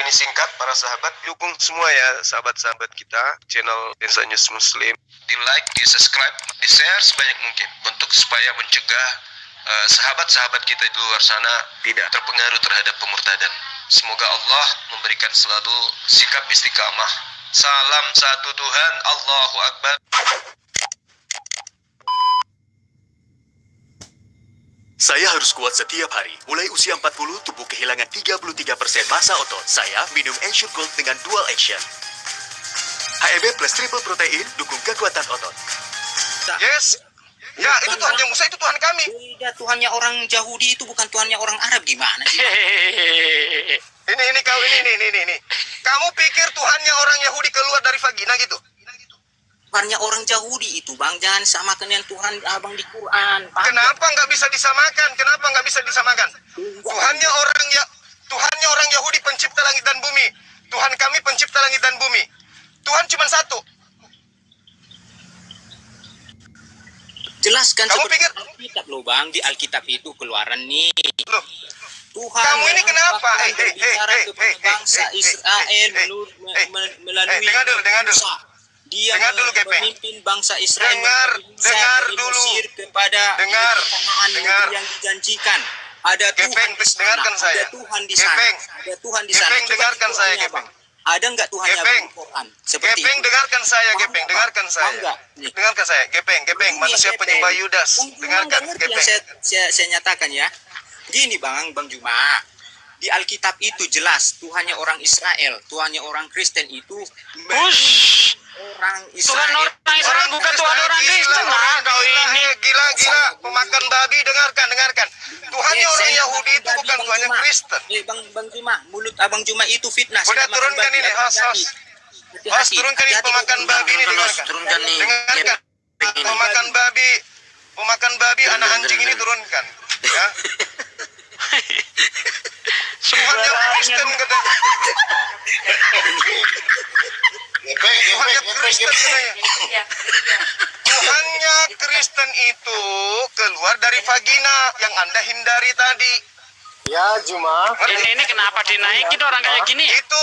ini singkat para sahabat. Dukung semua ya sahabat-sahabat kita channel Densa News Muslim. Di like, di subscribe, di share sebanyak mungkin untuk supaya mencegah sahabat-sahabat kita di luar sana tidak terpengaruh terhadap pemurtadan. Semoga Allah memberikan selalu sikap istiqamah. Salam satu Tuhan, Allahu Akbar. Saya harus kuat setiap hari. Mulai usia 40, tubuh kehilangan 33% massa otot. Saya minum Ensure Gold dengan dual action. HEB plus triple protein, dukung kekuatan otot. Yes. Ya, itu Tuhannya Musa, itu Tuhan kami. Tidak, Tuhannya orang Yahudi itu bukan Tuhannya orang Arab, gimana sih? Ini kau, ini. Kamu pikir Tuhannya orang Yahudi keluar dari vagina gitu? Tuhannya orang Yahudi itu, Bang, jangan samakan dengan Tuhan Abang di Quran. Kenapa nggak bisa disamakan? Tuhannya orang Yahudi pencipta langit dan bumi. Tuhan kami pencipta langit dan bumi. Tuhan cuma satu. Jelaskan Kamu seperti pikir? Alkitab loh, Bang, di Alkitab itu keluaran nih. Loh, Tuhan kamu ini kenapa? berbicara kepada bangsa Israel melalui dengar dulu. Musa. Dia Dengar dulu, Gepeng. memimpin bangsa Israel Dengar dari dulu. Mesir kepada Kanaan yang dijanjikan. Ada Tuhan Gepeng, di sana, dengarkan saya. ada Tuhan di sana, Gepeng. ada Tuhan di sana. Gepeng, Coba dengarkan di saya, Qurannya, Gepeng. Bang. Ada nggak Tuhannya Gepeng. di Quran? Seperti Gepeng, itu. dengarkan saya, Paham Gepeng. nggak, Dengarkan Bang? saya. Paham nggak? Nih. Dengarkan saya. Gepeng, Begini ya, manusia Gepeng. penyembah Yudas. Bang Juma Dengarkan, nggak ngerti Gepeng. yang saya nyatakan ya. Gini Bang Juma. Di Alkitab itu jelas Tuhannya orang Israel, Tuhannya orang Kristen itu orang Israel. Tuhan orang Israel bukan Tuhan orang Kristen lah kau ini. Gila. Pemakan babi, dengarkan. Tuhannya orang Yahudi itu bukan Tuhannya Kristen. Bang Juma, mulut Abang Juma itu fitnah. Udah Saya makan turunkan babi, ini, hati-hati. Host, turunkan ini pemakan babi ini, dengarkan. Turunkan nih. Dengarkan. Pemakan babi anak anjing ini turunkan. Ya. Tuhannya Kristen katanya. Tuhannya Kristen katanya. Tuhannya Kristen itu keluar dari vagina yang Anda hindari tadi. Ya, Juma. Ini kenapa dinaikin orang kayak gini ya? Itu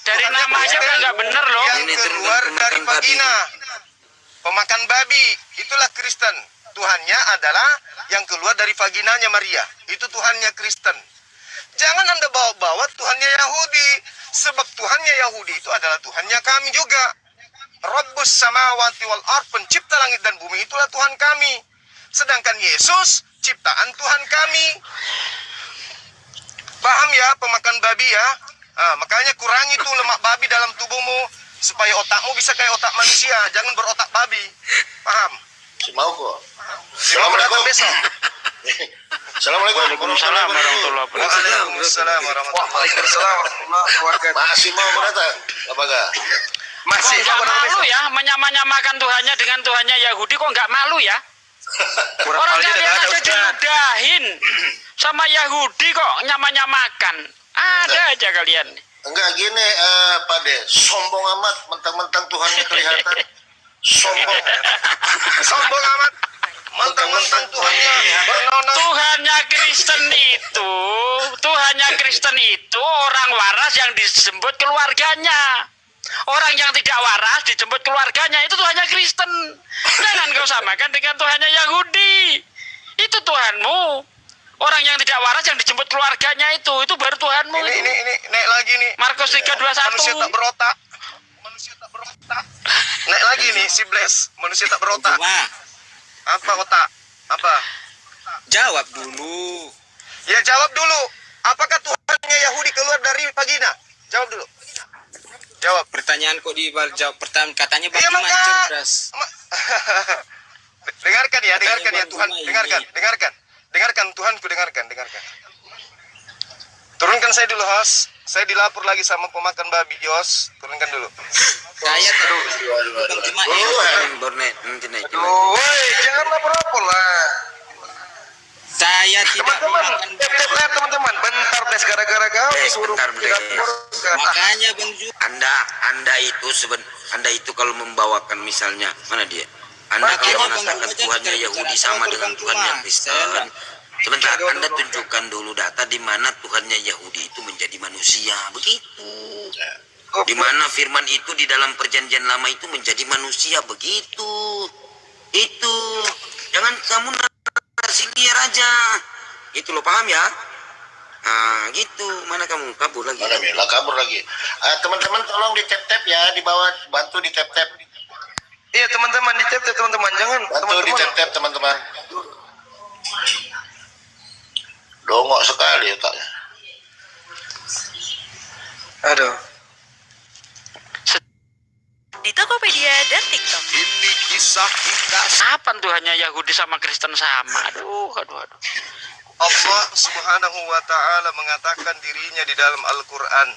Dari Tuhannya nama aja Kristen udah nggak bener loh. yang keluar dari vagina. Pemakan babi, itulah Kristen. Tuhannya adalah yang keluar dari vaginanya Maria. Itu Tuhannya Kristen. Jangan Anda bawa-bawa Tuhannya Yahudi. Sebab Tuhannya Yahudi itu adalah Tuhannya kami juga. Rabbus samawati wal ard, pencipta langit dan bumi, itulah Tuhan kami. Sedangkan Yesus ciptaan Tuhan kami. Paham ya pemakan babi ya? Makanya kurangi tuh lemak babi dalam tubuhmu supaya otakmu bisa kayak otak manusia, jangan berotak babi. Paham? Si mau kok. Assalamualaikum besok. Assalamualaikum. Waalaikumsalam warahmatullahi wabarakatuh. Waalaikumsalam warahmatullahi wabarakatuh. Masih mau datang? Apakah? Masih Kok nggak malu ya menyamakan Tuhannya dengan Tuhannya Yahudi, kok nggak malu ya? Orang kalian aja diludahin sama Yahudi kok nyamakan. Ada aja kalian. Enggak gini, Pak De. Sombong amat, mentang-mentang Tuhannya kelihatan. Sombong amat. Mentang-mentang Tuhannya bernona. Tuhannya Kristen itu orang waras yang disebut keluarganya. Orang yang tidak waras disebut keluarganya, itu Tuhannya Kristen. Jangan kau samakan dengan Tuhannya Yahudi. Itu Tuhanmu. Orang yang tidak waras yang dijemput keluarganya itu baru Tuhanmu. Ini naik lagi nih. Markus 3:21. Manusia tak berotak. Naik lagi nih si Bles. Manusia tak berotak. Juma, Apa otak? Apa? jawab dulu. Ya jawab dulu. Apakah Tuhannya Yahudi keluar dari vagina? Jawab dulu. Jawab. Pertanyaan kok jawab pertanyaan katanya Bang Iya, Juma maka. cerdas. Dengarkan ya Tuhan, Bang Juma dengarkan Tuhanku, dengarkan. Turunkan saya dulu, host. Saya dilapor lagi sama pemakan babi, host. Turunkan dulu. Saya terus Bang Juma Woi, jangan lapor-lapor lah. saya tidak memakan Teman-teman, bentar deh, gara-gara kau suruh dilaporkan. makanya Bang Juma Anda itu kalau membawakan misalnya mana dia? Anda Makanya kalau Bang mengatakan Juma Tuhannya jangan Yahudi bicara sama lapor, dengan Bang Tuhannya Juma. Kristen, Sebentar, Anda tunjukkan dulu data di mana Tuhannya Yahudi itu menjadi manusia. Begitu. Di mana firman itu di dalam perjanjian lama itu menjadi manusia. Begitu. Itu. Jangan kamu narasi liar aja. Itu lo paham ya? Nah, gitu. Mana kamu? Kabur lagi. Mana Mila kabur lagi. Teman-teman tolong di tap-tap ya, di bawah bantu di tap-tap. Iya teman-teman, di tap teman-teman, jangan Bantu di tap-tap teman-teman. Dongok sekali otaknya. Aduh. Di Tokopedia dan TikTok. Ini kisah kita. Kapan Tuhannya Yahudi sama Kristen sama? Aduh. Allah Subhanahu wa taala mengatakan dirinya di dalam Al-Qur'an.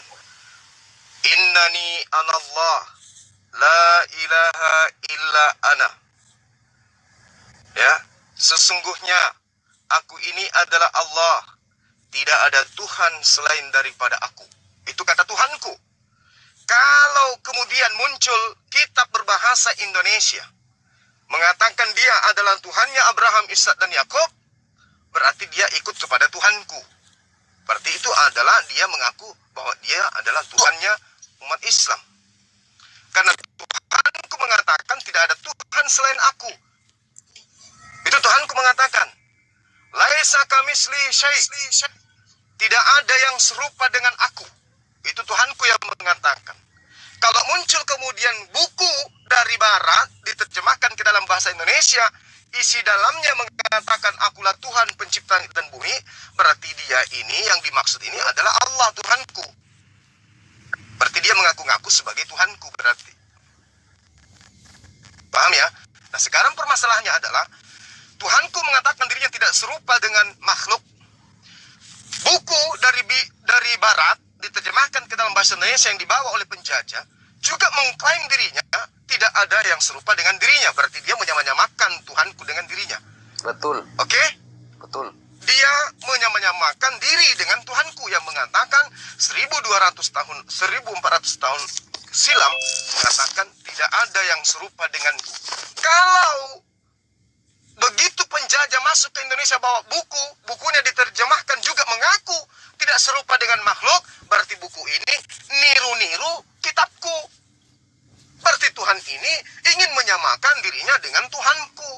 Innani anallah la ilaha illa ana. Ya, sesungguhnya aku ini adalah Allah. Tidak ada Tuhan selain daripada aku. Itu kata Tuhanku. Kalau kemudian muncul kitab berbahasa Indonesia mengatakan dia adalah Tuhannya Abraham, Ishak dan Yakub, berarti dia ikut kepada Tuhanku. Berarti itu adalah dia mengaku bahwa dia adalah Tuhannya umat Islam. Karena Tuhanku mengatakan tidak ada Tuhan selain aku. Itu Tuhanku mengatakan. Laisa kamisli syai'. Tidak ada yang serupa dengan aku. Itu Tuhanku yang mengatakan. Kalau muncul kemudian buku dari barat diterjemahkan ke dalam bahasa Indonesia, isi dalamnya mengatakan akulah Tuhan pencipta langit dan bumi, berarti dia ini yang dimaksud ini adalah Allah Tuhanku. Berarti dia mengaku-ngaku sebagai Tuhanku berarti. Paham ya? Nah sekarang permasalahannya adalah Tuhanku mengatakan dirinya tidak serupa dengan makhluk. Buku dari barat diterjemahkan ke dalam bahasa Indonesia yang dibawa oleh penjajah juga mengklaim dirinya tidak ada yang serupa dengan dirinya. Berarti dia menyamakan Tuhanku dengan dirinya. Betul. Oke? Betul. Dia menyamakan diri dengan Tuhanku yang mengatakan 1200 tahun, 1400 tahun silam mengatakan tidak ada yang serupa denganku. Kalau begitu penjajah masuk ke Indonesia bawa bukunya diterjemahkan juga mengaku tidak serupa dengan makhluk, berarti buku ini niru-niru kitabku. Berarti Tuhan ini ingin menyamakan dirinya dengan Tuhanku.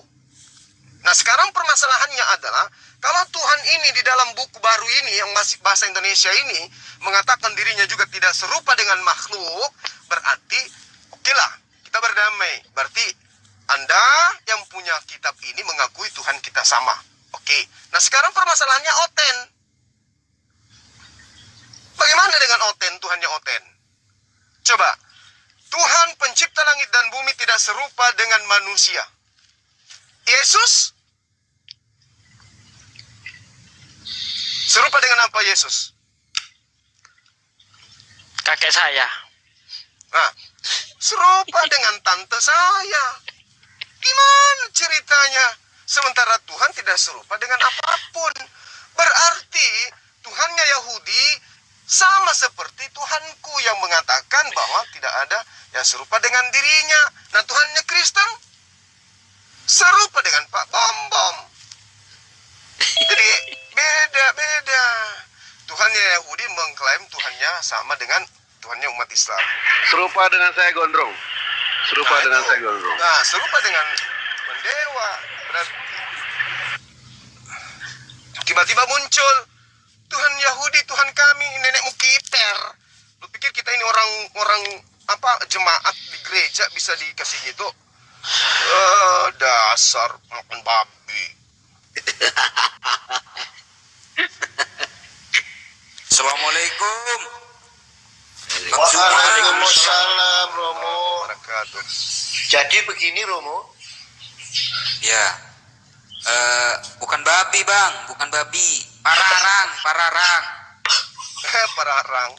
Nah sekarang permasalahannya adalah kalau Tuhan ini di dalam buku baru ini yang masih bahasa Indonesia ini mengatakan dirinya juga tidak serupa dengan makhluk, berarti okelah kita berdamai. Berarti Anda yang punya kitab ini mengakui Tuhan kita sama. Oke. Nah sekarang permasalahannya Oten. Bagaimana dengan Oten, Tuhannya Oten? Coba. Tuhan pencipta langit dan bumi tidak serupa dengan manusia. Yesus serupa dengan apa Yesus? Kakek saya. Nah, serupa dengan tante saya. Gimana ceritanya? Sementara Tuhan tidak serupa dengan apapun. Berarti Tuhannya Yahudi sama seperti Tuhanku yang mengatakan bahwa tidak ada yang serupa dengan dirinya. Nah Tuhannya Kristen serupa dengan Pak Bom. Jadi beda-beda. Tuhannya Yahudi mengklaim Tuhannya sama dengan Tuhannya umat Islam. Serupa dengan saya gondrong. Serupa dengan saya gondrong. Nah, serupa dengan mendewa. Berarti tiba-tiba muncul Tuhan Yahudi, Tuhan kami, nenekmu kiper. Lu pikir kita ini orang apa jemaat di gereja bisa dikasih gitu? Dasar makan babi. Assalamualaikum. Waalaikumsalam Romo. Wabarakatuh. Jadi begini Romo. Ya. Bukan babi, Bang, bukan babi. Pararang. Pararang.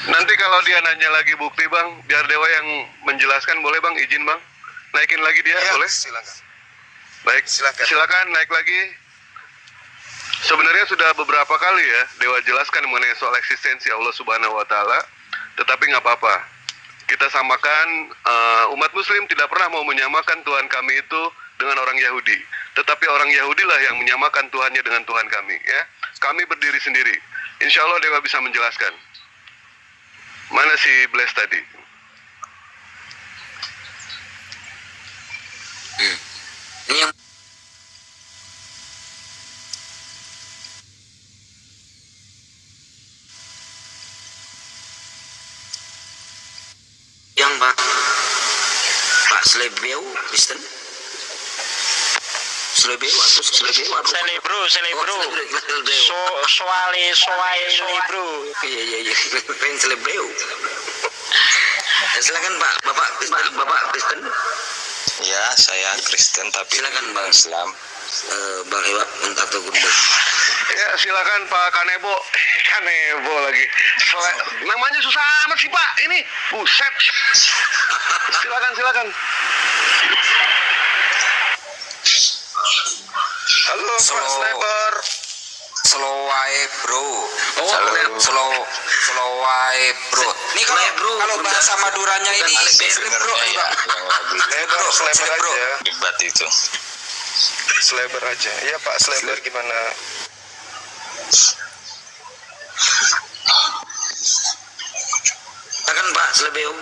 Nanti kalau dia nanya lagi bukti bang, biar Dewa yang menjelaskan, boleh bang, izin bang, naikin lagi dia, Ya, boleh? silakan. Baik, silakan naik lagi. Sebenarnya sudah beberapa kali ya Dewa jelaskan mengenai soal eksistensi Allah Subhanahu Wa Taala, tetapi nggak apa-apa. kita samakan, umat muslim tidak pernah mau menyamakan Tuhan kami itu dengan orang Yahudi. Tetapi orang Yahudi lah yang menyamakan Tuhannya dengan Tuhan kami, ya. Kami berdiri sendiri. Insya Allah Dewa bisa menjelaskan. Mana si Bless tadi? Ini yang Pak Slebeu Kristen. Slebeu atau Slebeu atau Selebro. Slebeu. Soale bro. Iya. Pengen Slebeu. Silakan Pak, Bapak Kristen. Ya, saya Kristen tapi Silakan Bang Islam. Bang Iwak atau Gundul. Ya, silakan Pak Kanebo. Kanebo lagi. Namanya susah amat sih Pak. Ini buset. Silakan. Halo Pak Sleber. Slow wae bro. Slow Wae bro. Ini kalau bro, kalau bahasa Maduranya ini bro. Sleber aja. Debat itu. Sleber aja. Iya Pak Sleber gimana? Silakan Pak Slebeu.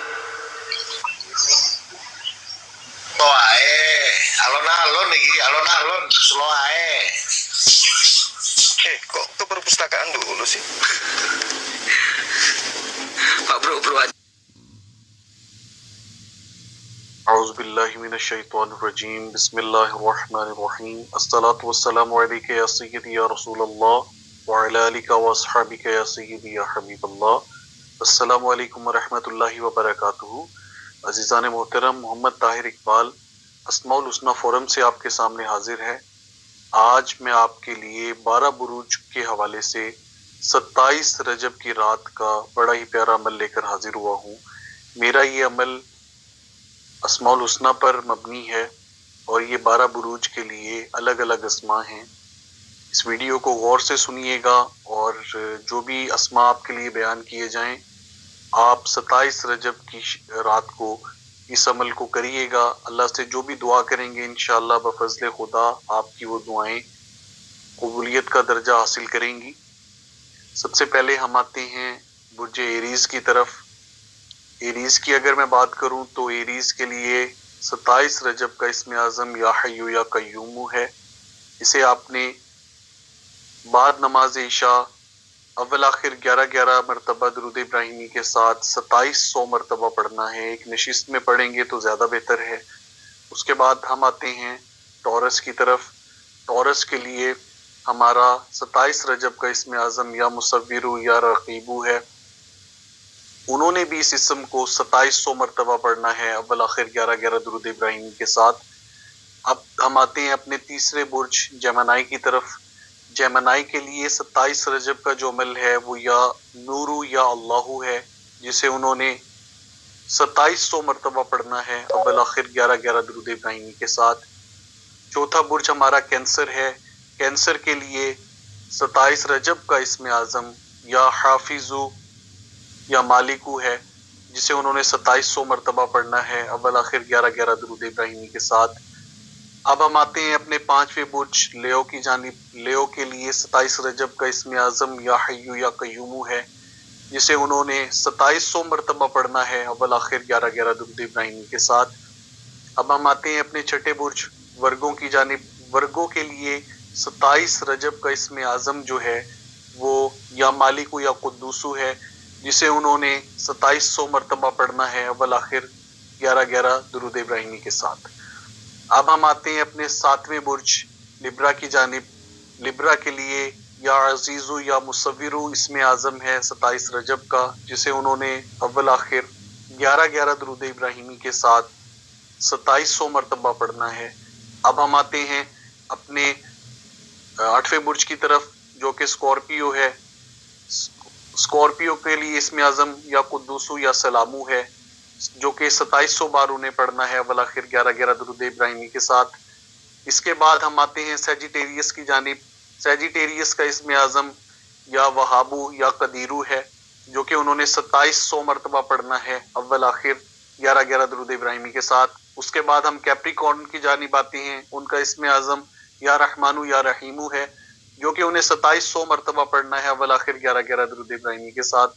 Alon-alon iki, alon-alon, slow ae. Kok ke perpustakaan dulu sih? Pak bro aja. أعوذ بالله من الشيطان الرجيم بسم الله الرحمن الرحيم الصلاة والسلام عليك يا سيدي يا رسول الله وعلى آلك وأصحابك يا سيدي يا حبيب الله السلام علیکم ورحمۃ اللہ وبرکاتہ. عزیزان محترم، محمد طاہر اقبال اسماء الحسنی فورم سے آپ کے سامنے حاضر ہے. آج میں آپ کے لیے 12 بروج کے حوالے سے 27 رجب کی رات کا بڑا ہی پیارا عمل لے کر حاضر ہوا ہوں. میرا یہ عمل اسماء الحسنی پر مبنی ہے اور یہ 12 بروج کے لیے الگ الگ اسماء ہیں. اس ویڈیو کو غور سے سنیے گا اور جو بھی اسماء آپ کے لیے بیان کیے جائیں آپ 27 رجب کی رات کو اس عمل کو کریے گا. اللہ سے جو بھی دعا کریں گے انشاءاللہ بفضل خدا آپ کی وہ دعائیں قبولیت کا درجہ حاصل کریں گی. سب سے پہلے ہم آتے ہیں برج ایریز کی طرف. ایریز کی اگر میں بات کروں تو ایریز کے لیے 27 رجب کا اسم اعظم یا حیو یا قیوم ہے. اسے آپ نے بعد نماز عشاء اول آخر 11 مرتبہ درود ابراہیمی کے ساتھ 2700 مرتبہ پڑھنا ہے. ایک نشست میں پڑھیں گے تو زیادہ بہتر ہے. اس کے بعد ہم آتے ہیں ٹورس کی طرف. ٹورس کے لیے ہمارا 27 رجب کا اسم اعظم یا مصورو یا رقیبو ہے. انہوں نے بھی اس اسم کو 2700 مرتبہ پڑھنا ہے اول آخر 11 درود ابراہیمی کے ساتھ. اب ہم آتے ہیں اپنے تیسرے برج جیمنائی کی طرف. جیمنائی کے لیے 27 رجب کا جو عمل ہے وہ یا نورو یا اللہ ہے جسے انہوں نے 2700 مرتبہ پڑھنا ہے اول آخر 11 درود ابراہیمی کے ساتھ. چوتھا برج ہمارا کینسر ہے. کینسر کے لیے 27 رجب کا اسم اعظم یا حافظو یا مالکو ہے جسے انہوں نے 2700 مرتبہ پڑھنا ہے اول آخر 11 درود ابراہیمی کے ساتھ. اب ہم آتے ہیں اپنے پانچویں برج لیو کی جانب. لیو کے لیے 27 رجب کا اسم اعظم یا حیو یا قیوم ہے جسے انہوں نے 2700 مرتبہ پڑھنا ہے اول آخر 11 درود ابراہیمی کے ساتھ. اب ہم آتے ہیں اپنے چھٹے برج ورگوں کی جانب. ورگوں کے لیے 27 رجب کا اسم اعظم جو ہے وہ یا مالکو یا قدوسو ہے جسے انہوں نے 2700 مرتبہ پڑھنا ہے اول آخر 11 درود ابراہیمی کے ساتھ. اب ہم آتے ہیں اپنے ساتویں برج لبرا کی جانب. لبرا کے لیے یا عزیزو یا مصورو اسم اعظم ہے 27 رجب کا جسے انہوں نے اول آخر 11 درود ابراہیمی کے ساتھ 2700 مرتبہ پڑھنا ہے. اب ہم آتے ہیں اپنے 8ویں برج کی طرف جو کہ اسکارپیو ہے. اسکارپیو کے لیے اسم اعظم یا قدوسو یا سلامو ہے جو کہ 2700 بار انہیں پڑھنا ہے اول آخر 11 درود ابراہیمی کے ساتھ. اس کے بعد ہم آتے ہیں سیجیٹیریس کی جانب. سیجیٹیریس کا اسم اعظم یا وہابو یا قدیرو ہے जो कि उन्होंने 2700 मरतबा पढ़ना है अव्वल आखिर 11-11 दुरूद इब्राहिमी के साथ। उसके बाद हम कैप्रिकॉर्न की जानिब आते हैं, उनका इसमें आज़म या रहमानु या रहीमू है, जो कि उन्हें 2700 मरतबा पढ़ना है अव्वल आखिर 11-11 दुरूद इब्राहिमी के साथ।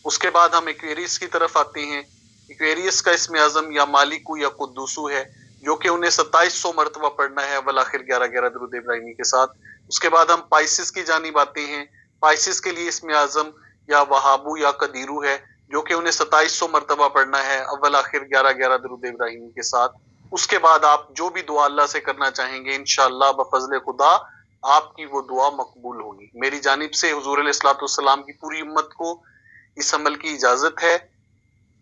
उसके बाद हम एक्वेरियस की तरफ आते हैं। एक्वेरियस का इसमें आज़म या मालिकू या कुद्दूसू है, जो कि उन्हें 2700 मरतबा पढ़ना है अव्वल आखिर 11-11 दुरूद इब्राहिमी के साथ। उसके बाद हम पाइसिस की जानिब आते हैं। पाइसिस के लिए इसमें आज़म या वहाबू या कदीरू है, जो कि उन्हें 2700 मरतबा पढ़ना है अव्वल आखिर 11-11 दुरूद इब्राहिमी के साथ। उसके बाद आप जो भी दुआ अल्लाह से करना चाहेंगे इंशाअल्लाह बफज़ल खुदा आपकी वो दुआ मकबूल होगी। मेरी जानिब से हुजूर अलैहिस्सलाम की पूरी उम्मत को इस अमल की इजाजत है,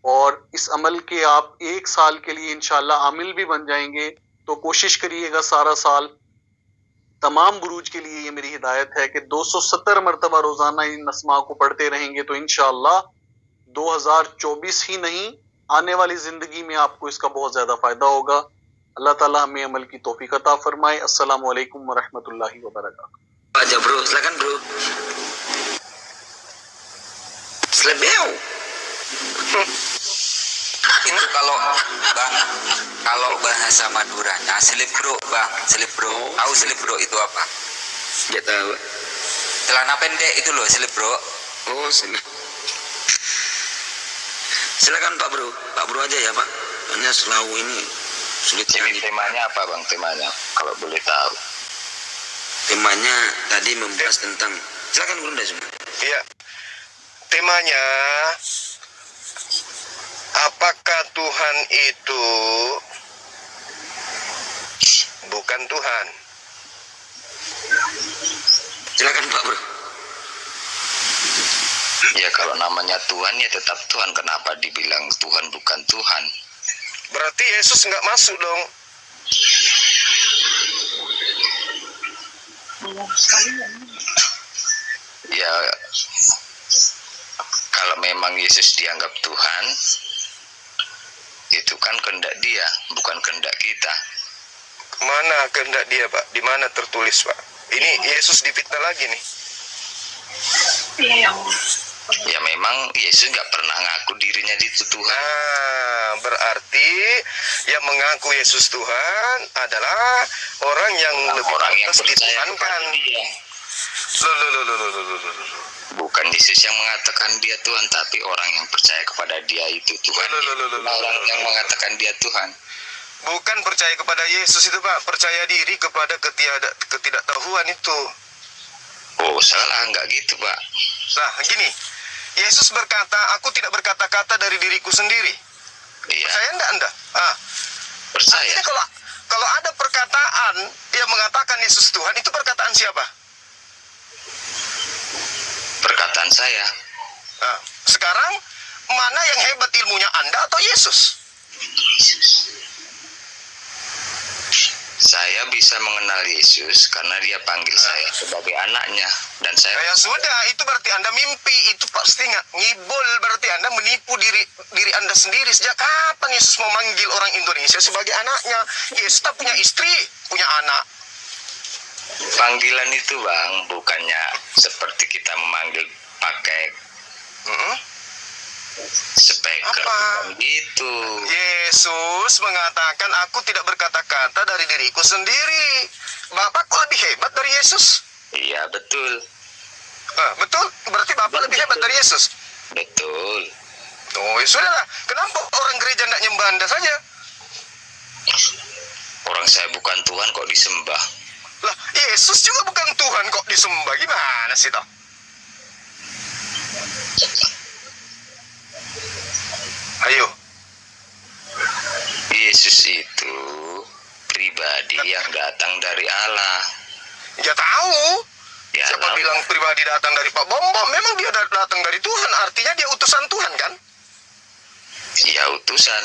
और इस अमल के आप 1 साल के लिए इंशाअल्लाह आमिल भी बन जाएंगे। तो कोशिश करिएगा सारा साल तमाम बुरूज के लिए ये मेरी हिदायत है कि 270 मरतबा रोजाना इन अस्मा को पढ़ते रहेंगे तो इंशाअल्लाह 2024 ही नहीं आने वाली जिंदगी में आपको इसका बहुत ज्यादा फायदा होगा। अल्लाह ताला हमें अमल की तौफीक अता फरमाए। अस्सलामु अलैकुम वरहमतुल्लाहि वबरकातुहू। Aja bro, silakan bro. Selebeu. Itu kalau bang, kalau bahasa Maduranya selip bro bang, selip bro. Tahu selip bro itu apa? Gak tahu. Celana pendek itu loh selip bro. Oh, silakan Pak Bro. Pak Bro aja ya Pak. Hanya selalu ini sulit Jadi sekali. temanya apa bang temanya? Kalau boleh tahu. Temanya tadi membahas tentang, silakan Bunda semua. Iya. Temanya, apakah Tuhan itu bukan Tuhan? Silakan Pak Bro. Ya kalau namanya Tuhan ya tetap Tuhan. Kenapa dibilang Tuhan bukan Tuhan? Berarti Yesus nggak masuk dong. Ya kalau memang Yesus dianggap Tuhan, itu kan kehendak Dia, bukan kehendak kita. Mana kehendak dia, Pak? Di mana tertulis, Pak? Ini Yesus difitnah lagi nih. Ya memang Yesus nggak pernah ngaku dirinya itu Tuhan. Nah, berarti yang mengaku Yesus Tuhan adalah orang yang lebih Orang yang pantas percaya dituhankan. kepada Dia. Loh. Bukan Yesus yang mengatakan Dia Tuhan, tapi orang yang percaya kepada Dia itu Tuhan. Orang yang mengatakan Dia Tuhan. Bukan percaya kepada Yesus itu, Pak. Percaya diri kepada ketidaktahuan itu. Oh salah, nggak gitu Pak. Nah, gini. Yesus berkata, aku tidak berkata-kata dari diriku sendiri. Iya. Percaya enggak Anda? Ah. Percaya. Artinya kalau ada perkataan yang mengatakan Yesus Tuhan, itu perkataan siapa? Perkataan saya. Nah, sekarang mana yang hebat ilmunya, Anda atau Yesus? Saya bisa mengenal Yesus karena Dia panggil saya sebagai anaknya, dan saya Ya sudah, itu berarti Anda mimpi, itu pasti nggak ngibul, berarti Anda menipu diri Anda sendiri. Sejak kapan Yesus memanggil orang Indonesia sebagai anaknya? Yesus tak punya istri, punya anak. panggilan itu bang, bukannya seperti kita memanggil pakai speaker, Apa? bukan gitu. Yesus mengatakan, aku tidak berkata-kata dari diriku sendiri. Bapak kok lebih hebat dari Yesus? Iya betul, Betul, berarti Bapak lebih hebat dari Yesus. betul. Oh, ya sudahlah. Kenapa orang gereja tidak nyembah Anda saja? Orang saya bukan Tuhan kok disembah. Lah, Yesus juga bukan Tuhan kok disembah. Gimana sih toh? Ayo. Yesus itu pribadi yang datang dari Allah. Ya tahu. Ya, Siapa tahu. bilang pribadi datang dari Pak Bom-Bom? Memang dia datang dari Tuhan. Artinya dia utusan Tuhan kan? Ya utusan.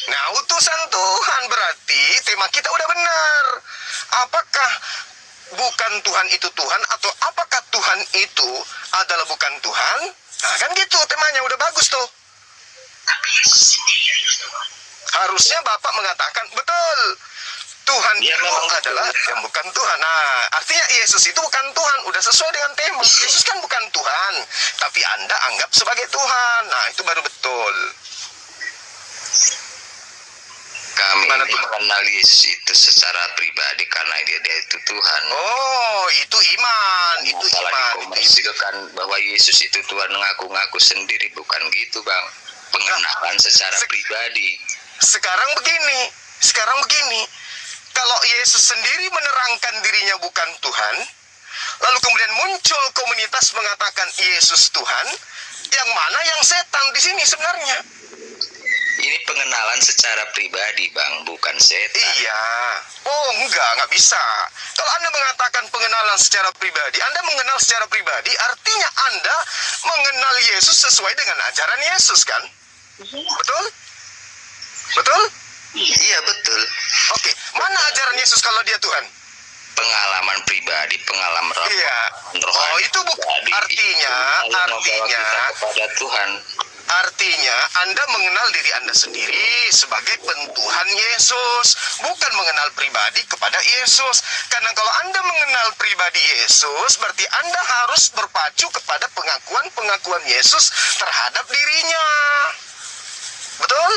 Nah, utusan Tuhan berarti tema kita udah benar. Apakah bukan Tuhan itu Tuhan, atau apakah Tuhan itu adalah bukan Tuhan? Nah, kan gitu temanya, udah bagus tuh. Harusnya Bapak mengatakan, betul, Tuhan Ya, itu memang adalah betul. yang bukan Tuhan. Nah, artinya Yesus itu bukan Tuhan, udah sesuai dengan tema. Yesus kan bukan Tuhan, tapi tapi Anda anggap sebagai Tuhan. Nah, itu baru betul. Kami Gimana ini tuh? mengenal Yesus itu secara pribadi karena dia itu Tuhan. Oh, itu iman, itu Masalah iman. dikomersilkan bahwa Yesus itu Tuhan ngaku-ngaku sendiri, bukan gitu Bang. Pengenalan secara pribadi. Sekarang begini. Kalau Yesus sendiri menerangkan dirinya bukan Tuhan, lalu kemudian muncul komunitas mengatakan Yesus Tuhan, yang mana yang setan di sini sebenarnya? Ini pengenalan secara pribadi Bang, bukan setan. Iya. Oh, enggak bisa. Kalau Anda mengatakan pengenalan secara pribadi, Anda mengenal secara pribadi, artinya Anda mengenal Yesus sesuai dengan ajaran Yesus, kan? Betul? Betul? Iya betul. Oke, mana ajaran Yesus kalau dia Tuhan? Pengalaman pribadi, pengalaman Iya. Oh, itu artinya kepada Tuhan. Artinya Anda mengenal diri Anda sendiri sebagai pentuhan Yesus, bukan mengenal pribadi kepada Yesus. Karena kalau Anda mengenal pribadi Yesus, berarti Anda harus berpacu kepada pengakuan-pengakuan Yesus terhadap dirinya. Betul?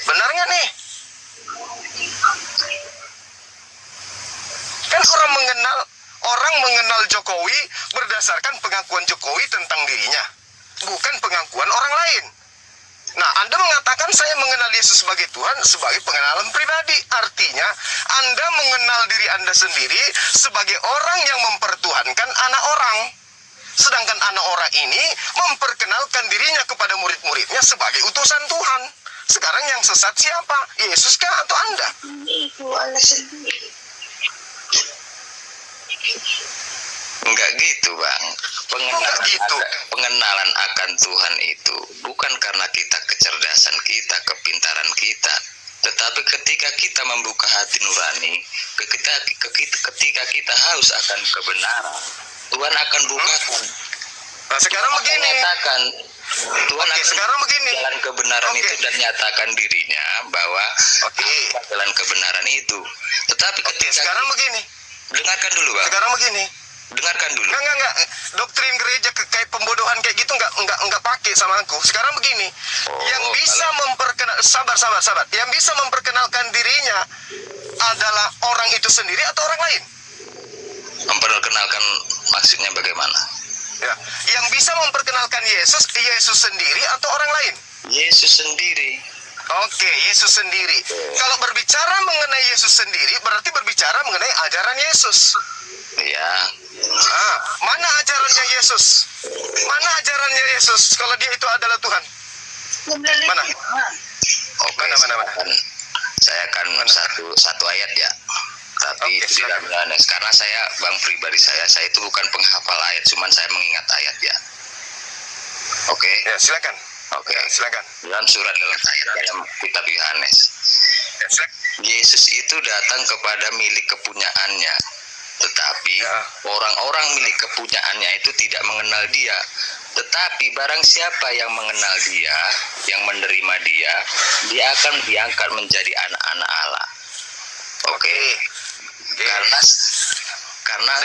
Benar nggak nih? Kan orang mengenal Jokowi berdasarkan pengakuan Jokowi tentang dirinya, bukan pengakuan orang lain. Nah, Anda mengatakan saya mengenal Yesus sebagai Tuhan sebagai pengenalan pribadi. Artinya, Anda mengenal diri Anda sendiri sebagai orang yang mempertuhankan anak orang. Sedangkan anak orang ini memperkenalkan dirinya kepada murid-muridnya sebagai utusan Tuhan. Sekarang yang sesat siapa? Yesus kah atau Anda? Enggak gitu Bang. Pengenalan akan Tuhan itu bukan karena kita kecerdasan kita, kepintaran kita, tetapi ketika kita membuka hati nurani, ketika kita haus akan kebenaran, Tuhan akan bukakan. Nah, sekarang begini. Tuhan akan sekarang begini. Jalan kebenaran itu dan nyatakan dirinya bahwa jalan kebenaran itu. Tetapi ketika sekarang begini. Dengarkan dulu Bang. Sekarang begini. Dengarkan dulu. Enggak. Doktrin gereja kayak pembodohan kayak gitu enggak pakai sama aku. Sekarang begini. Yang bisa sabar. Yang bisa memperkenalkan dirinya adalah orang itu sendiri atau orang lain? Memperkenalkan maksudnya bagaimana? Ya, yang bisa memperkenalkan Yesus sendiri atau orang lain? Yesus sendiri. Oke, Yesus sendiri. Kalau berbicara mengenai Yesus sendiri, berarti berbicara mengenai ajaran Yesus. Iya. Nah, mana ajarannya Yesus? Mana ajarannya Yesus kalau dia itu adalah Tuhan? Mana? Oke, saya akan satu ayat ya. Tapi itu tidak benar. Karena saya, Bang, pribadi saya itu bukan penghafal ayat, cuman saya mengingat ayat ya. Oke. Ya, silakan. Oke, silakan. Dalam surat dalam kitab Yohanes, Yesus itu datang kepada milik kepunyaannya, tetapi orang-orang milik kepunyaannya itu tidak mengenal dia. Tetapi barang siapa yang mengenal dia, yang menerima dia, dia akan diangkat menjadi anak-anak Allah. Oke. Karena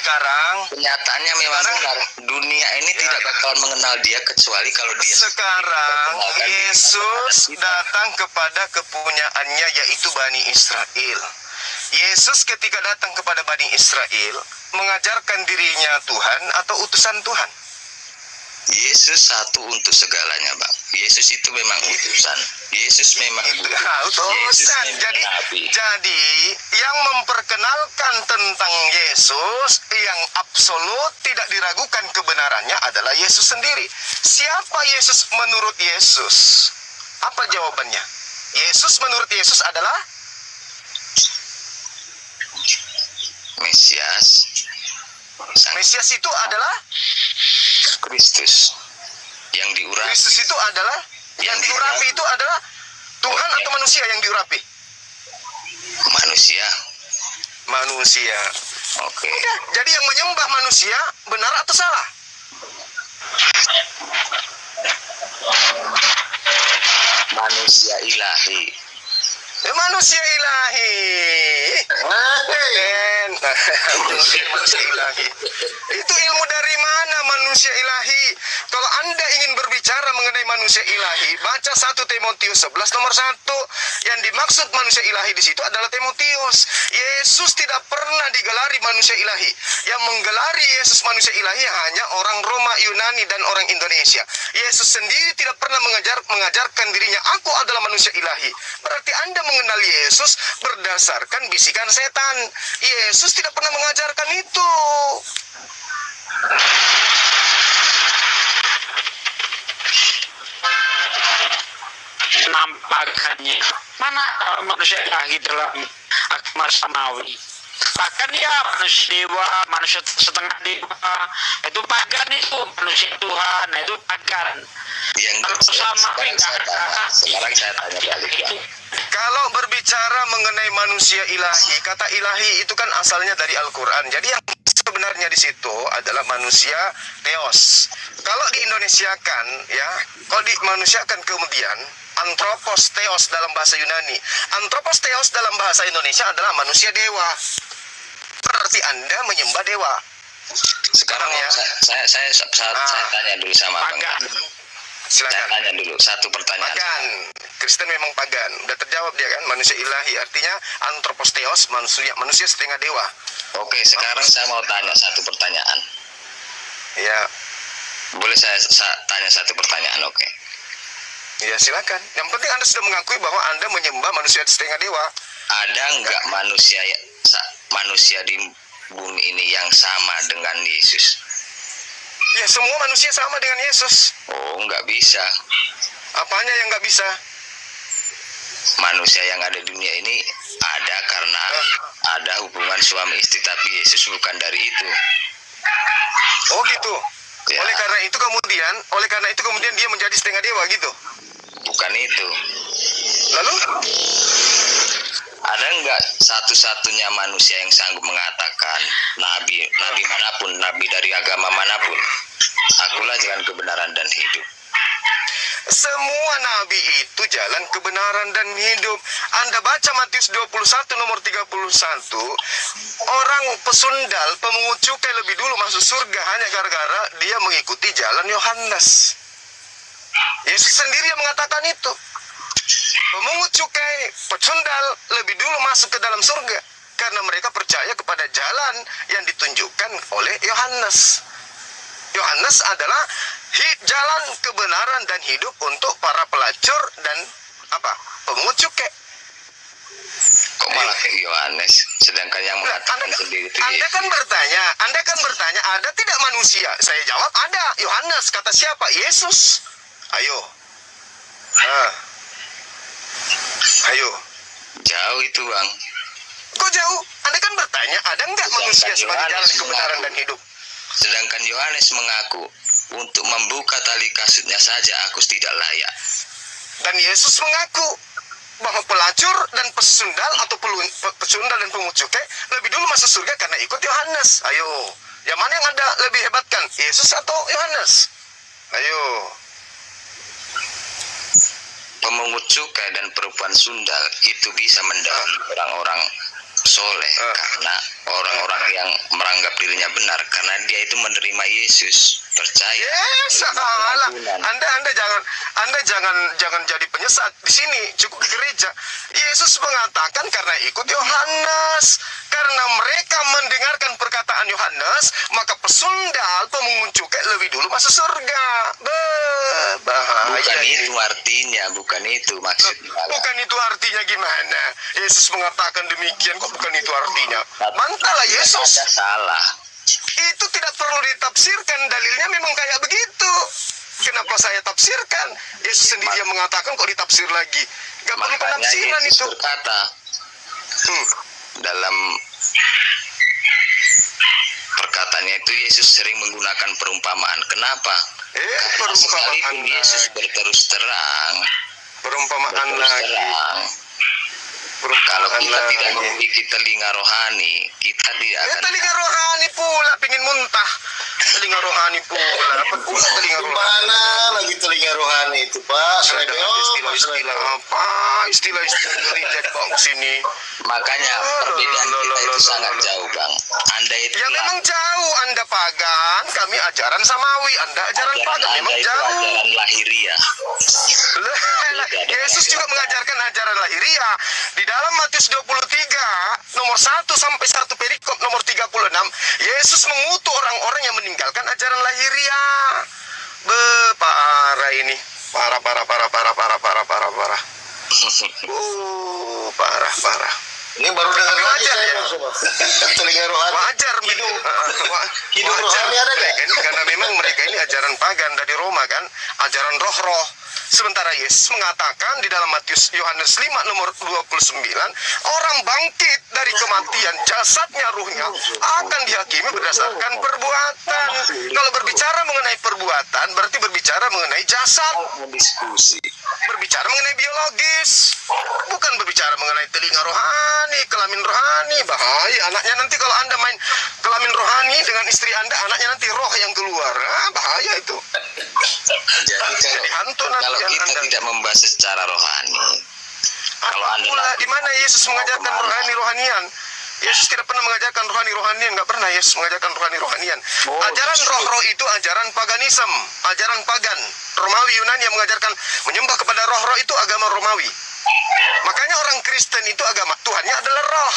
sekarang kenyataannya memang benar, dunia ini tidak bakalan mengenal dia kecuali kalau dia sekarang Yesus datang kepada kepunyaannya, yaitu Bani Israel. Yesus ketika datang kepada Bani Israel mengajarkan dirinya Tuhan atau utusan Tuhan? Yesus satu untuk segalanya Bang. Yesus itu memang utusan. Yesus memang utusan. Jadi yang memperkenalkan tentang Yesus yang absolut tidak diragukan kebenarannya adalah Yesus sendiri. Siapa Yesus menurut Yesus? Apa jawabannya? Yesus menurut Yesus adalah Mesias. Mesias itu adalah Kristus yang diurapi. Kristus itu adalah yang diurapi itu adalah Tuhan atau manusia yang diurapi? Manusia. Oke. Udah, jadi yang menyembah manusia benar atau salah? Manusia ilahi. Manusia ilahi. Manusia ilahi. Itu ilmu dari mana? manusia ilahi, baca 1 Timotius 11 nomor 1. Yang dimaksud manusia ilahi di situ adalah Timotius. Yesus tidak pernah digelari manusia ilahi. Yang menggelari Yesus manusia ilahi hanya orang Roma, Yunani, dan orang Indonesia. Yesus sendiri tidak pernah mengajarkan dirinya, aku adalah manusia ilahi. Berarti Anda mengenal Yesus berdasarkan bisikan setan. Yesus tidak pernah mengajarkan itu. Nampakannya mana manusia ilahi dalam agama samawi? Bahkan ya manusia dewa, manusia setengah dewa, itu pagan, itu manusia Tuhan, itu pagan. Yang sekarang saya tanya balik, Bang. Kalau berbicara mengenai manusia ilahi, kata ilahi itu kan asalnya dari Al-Quran. Jadi yang sebenarnya di situ adalah manusia theos. Kalau diindonesiakan, ya, kalau dimanusiakan kemudian anthropos theos dalam bahasa Yunani, anthropos theos dalam bahasa Indonesia adalah manusia dewa. Berarti Anda menyembah dewa. Sekarang ya, saya tanya dulu sama Bang. Silakan. Saya tanya dulu satu pertanyaan. Pagan, Kristen memang pagan. Udah terjawab dia kan, manusia ilahi artinya anthropos theos, manusia setengah dewa. Oke, sekarang saya mau tanya satu pertanyaan. Ya. Boleh saya tanya satu pertanyaan, oke? Ya silakan. Yang penting Anda sudah mengakui bahwa Anda menyembah manusia setengah dewa. Ada nggak manusia di bumi ini yang sama dengan Yesus? Ya semua manusia sama dengan Yesus. Oh, nggak bisa. Apanya yang nggak bisa? Manusia yang ada di dunia ini ada karena ada hubungan suami istri, tapi Yesus bukan dari itu. Oh gitu. Ya. Oleh karena itu kemudian dia menjadi setengah dewa gitu. Bukan itu. Lalu? Ada nggak satu-satunya manusia yang sanggup mengatakan nabi manapun, nabi dari agama manapun, akulah jalan kebenaran dan hidup? Semua nabi itu jalan kebenaran dan hidup. Anda baca Matius 21 nomor 31, orang pesundal, pemungut cukai lebih dulu masuk surga hanya gara-gara dia mengikuti jalan Yohanes. Yesus sendiri yang mengatakan itu. Pemungut cukai, pesundal lebih dulu masuk ke dalam surga karena mereka percaya kepada jalan yang ditunjukkan oleh Yohanes. Yohanes adalah jalan kebenaran dan hidup untuk para pelacur dan pemungut cukai. Kok malah ke Yohanes, sedangkan yang mengatakan sendiri itu Anda kan bertanya, ada tidak manusia? Saya jawab ada. Yohanes, kata siapa? Yesus. Ayo. Jauh itu, Bang. Kok jauh? Anda kan bertanya, ada nggak manusia sebagai jalan kebenaran dan hidup? Sedangkan Yohanes mengaku, untuk membuka tali kasutnya saja aku tidak layak. Dan Yesus mengaku bahwa pelacur dan pesundal atau pesundal dan pemungut cukai lebih dulu masuk surga karena ikut Yohanes. Ayo, yang mana yang Anda lebih hebatkan? Yesus atau Yohanes? Ayo. Pemungut cukai dan perempuan sundal itu bisa mendalami orang-orang soleh karena orang-orang yang meranggap dirinya benar karena dia itu menerima Yesus, percaya. Salah. Anda jangan jadi penyesat di sini, cukup di gereja. Yesus mengatakan karena ikut Yohanes, karena mereka mendengarkan perkataan Yohanes, maka pesundal, pemungut cukai lebih dulu masuk surga. Bahaya. Bukan itu artinya, bukan itu maksudnya. Bukan itu artinya gimana? Yesus mengatakan demikian, kok bukan itu artinya? Mantalah Yesus. Ada salah. Itu tidak perlu ditafsirkan, dalilnya memang kayak begitu. Kenapa saya tafsirkan? Yesus sendiri yang mengatakan, kok ditafsir lagi? Gak perlu penafsiran itu. Berkata dalam perkataannya itu Yesus sering menggunakan perumpamaan. Kenapa? Karena sekalipun Yesus berterus terang, perumpamaan lagi. Kalau kita tidak memiliki telinga rohani, kita tidak akan. Telinga rohani pula pingin muntah. telinga rohani pula. Apa pula telinga rohani? Mana lagi telinga rohani itu, Pak? Ada istilah-istilah apa? Istilah-istilah dari jadi bang sini. Makanya perbedaan kita itu sangat jauh, Bang. Anda itu Ya memang jauh. Anda pagan, kami ajaran samawi. Anda ajaran pagan, memang itu jauh. ajaran lahiriah. Yesus juga mengajarkan ajaran lahiriah. Di dalam Matius 23, nomor 1 sampai 1 perikop nomor 36, Yesus mengutuk orang-orang yang meninggalkan ajaran lahiriah. Parah ini. Parah. Parah. Ini baru dengar Tapi lagi wajar saya, ya. Bang. Telinga rohani. Wajar hidup rohani ada nggak? karena memang mereka ini ajaran pagan dari Roma kan, ajaran roh-roh. Sementara Yesus mengatakan di dalam Yohanes 5 nomor 29, orang bangkit dari kematian, jasadnya, ruhnya akan dihakimi berdasarkan perbuatan. Kalau berbicara mengenai perbuatan, berarti berbicara mengenai jasad. Diskusi. Berbicara mengenai biologis, bukan berbicara mengenai telinga rohani, kelamin rohani. Bahaya anaknya nanti kalau Anda main kelamin rohani dengan istri Anda, anaknya nanti roh yang keluar. Bahaya itu. Jadi kalau kita tidak membahas secara rohani, kalau Anda di mana Yesus mengajarkan rohanian? Yesus tidak pernah mengajarkan rohanian, nggak pernah Yesus mengajarkan rohanian. Ajaran roh-roh itu ajaran paganisme, ajaran pagan. Romawi Yunani yang mengajarkan menyembah kepada roh-roh itu agama Romawi. Makanya orang Kristen itu agama Tuhannya adalah roh.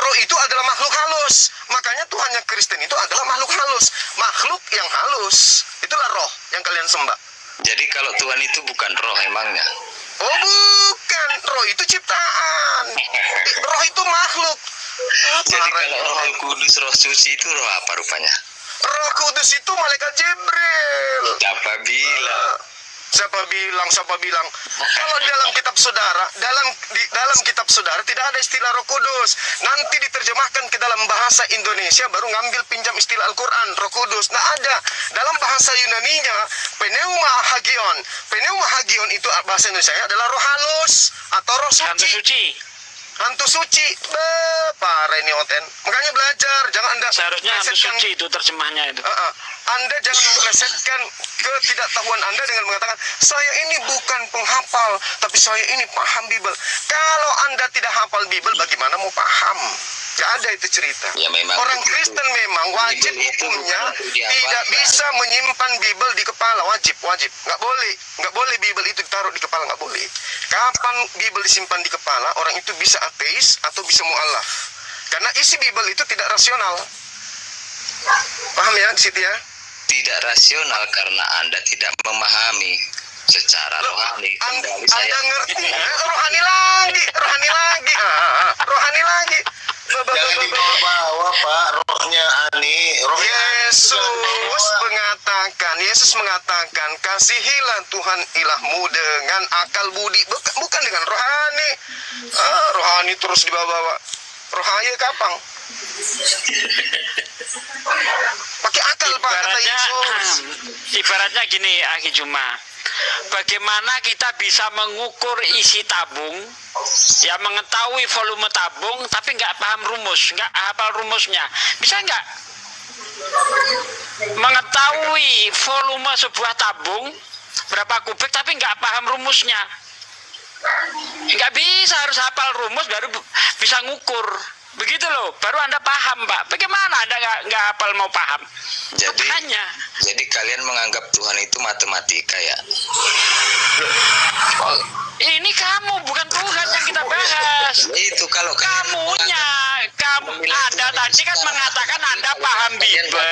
Roh itu adalah makhluk halus. Makanya Tuhannya Kristen itu adalah makhluk halus. Makhluk yang halus. Itulah roh yang kalian sembah. jadi kalau Tuhan itu bukan roh emangnya? Oh bukan, roh itu ciptaan. Roh itu makhluk. Jadi kalau Roh Kudus, Roh Suci itu roh apa rupanya? Roh Kudus itu malaikat Jibril. Siapa bilang? Kalau dalam kitab saudara, dalam kitab saudara tidak ada istilah Roh Kudus. Nanti diterjemahkan ke dalam bahasa Indonesia baru ngambil pinjam istilah Al-Qur'an, Roh Kudus. Nah ada dalam bahasa Yunaninya pneuma hagion. Pneuma hagion itu bahasa Indonesia adalah roh halus atau roh suci. Hantu suci. Parah ini Oten. Makanya belajar, jangan Anda Seharusnya hantu suci itu terjemahnya itu. Anda jangan melesetkan ketidaktahuan Anda dengan mengatakan saya ini bukan penghafal, tapi saya ini paham Bible. Kalau Anda tidak hafal Bible, bagaimana mau paham? Gak ada itu cerita. Ya, memang orang begitu. Kristen memang wajib hukumnya tidak bisa menyimpan Bible di kepala, wajib. Nggak boleh Bible itu ditaruh di kepala, nggak boleh. Kapan Bible disimpan di kepala, orang itu bisa ateis atau bisa mu'alaf. Karena isi Bible itu tidak rasional. Paham ya di situ ya? Tidak rasional karena Anda tidak memahami secara rohani. Anda ngerti? Rohani lagi. Rohani lagi. Jangan dibawa-bawa, Pak. Rohnya Ani. Yesus mengatakan, kasihilah Tuhan ilahmu dengan akal budi, bukan dengan rohani. Rohani terus dibawa-bawa. Rohaya kapang. Pakai akal, Pak, kata Yesus. Ibaratnya gini, Aki Juma. Bagaimana kita bisa mengukur isi tabung, ya mengetahui volume tabung, tapi nggak paham rumus, nggak hafal rumusnya. Bisa nggak? Mengetahui volume sebuah tabung, berapa kubik, tapi nggak paham rumusnya. Nggak bisa, harus hafal rumus baru bisa ngukur. Begitu loh, baru Anda paham, Pak. Bagaimana Anda nggak hafal mau paham? Jadi kalian menganggap Tuhan itu matematika ya? Ini kamu, bukan Tuhan yang kita bahas. Itu kalau Anda tadi kan mengatakan Anda paham Bible.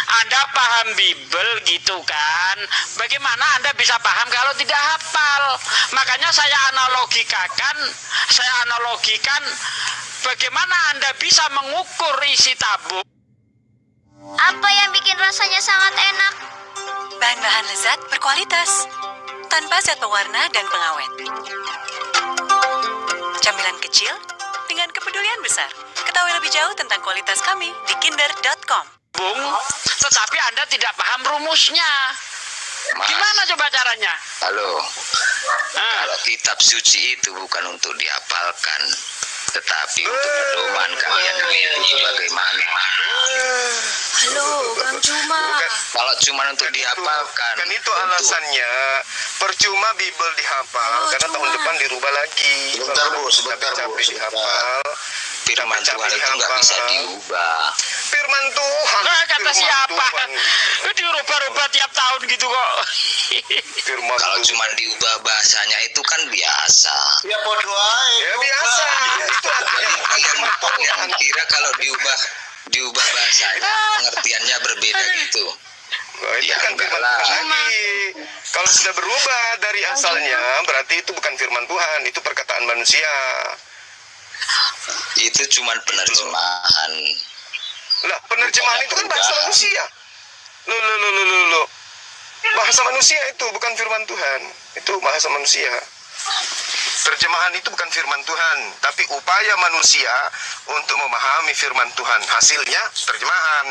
Anda paham Bible gitu kan. Bagaimana Anda bisa paham kalau tidak hafal? Makanya saya analogikan bagaimana Anda bisa mengukur isi tabung. Apa yang bikin rasanya sangat enak? Bahan-bahan lezat berkualitas, tanpa zat pewarna dan pengawet. Camilan kecil dengan kepedulian besar. Ketahui lebih jauh tentang kualitas kami di kinder.com. Tetapi Anda tidak paham rumusnya. Gimana coba caranya? Halo. Kalau kitab suci itu bukan untuk dihafalkan, Tetapi untuk pedoman kalian itu bagaimana? Halo, Bang Juma. Kalau cuma untuk dihafalkan. Kan itu alasannya. Percuma Bible dihafal karena tahun depan dirubah lagi. Sebentar Bu, sebentar Bu, Capek-capek dihafal. Firman Tuhan itu nggak bisa diubah. Firman Tuhan. Nah, kata firman siapa? Tuhan. Dirubah-rubah tiap tahun gitu kok. Firman Kalau Tuhan. cuma diubah bahasanya itu kan biasa. Ya bodoh aja. Ya biasa. Itu artinya Kalian kira kalau diubah bahasanya pengertiannya berbeda gitu. Nah, itu Ya, kan enggak firman lah. Tuhan lagi. Kalau sudah berubah dari asalnya, berarti itu bukan firman Tuhan, itu perkataan manusia. Itu cuma penerjemahan. Lah, penerjemahan itu kan bahasa manusia. Loh. Bahasa manusia itu bukan firman Tuhan. Itu bahasa manusia. Terjemahan itu bukan firman Tuhan, tapi upaya manusia untuk memahami firman Tuhan. Hasilnya terjemahan.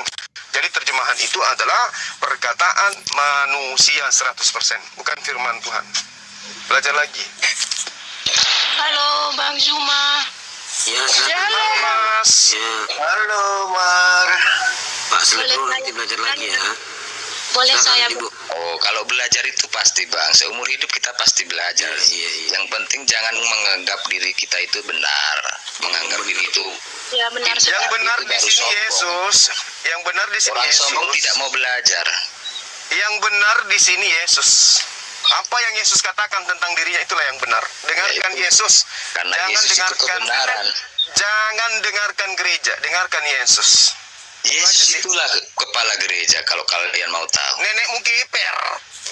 Jadi terjemahan itu adalah perkataan manusia 100%, bukan firman Tuhan. Belajar lagi. Halo, Bang Juma. Ya, Halo, Mas. Ya, Halo Mar. Pak Selebro nanti belajar lagi ya. Boleh Silakan, saya Ibu. Oh, kalau belajar itu pasti Bang. Seumur hidup kita pasti belajar. Iya. Yang penting jangan menganggap diri kita itu benar. Menganggap diri itu Ya benar. Yang benar itu di baru sini sombong. Yesus. Yang benar di sini Orang Yesus. sombong tidak mau belajar. Yang benar di sini Yesus. Apa yang Yesus katakan tentang dirinya itulah yang benar. Dengarkan Yaitu, Yesus. karena Jangan Yesus itu dengarkan kebenaran. Jangan dengarkan gereja, dengarkan Yesus. Yesus itulah kepala gereja kalau kalian mau tahu. Nenekmu kiper.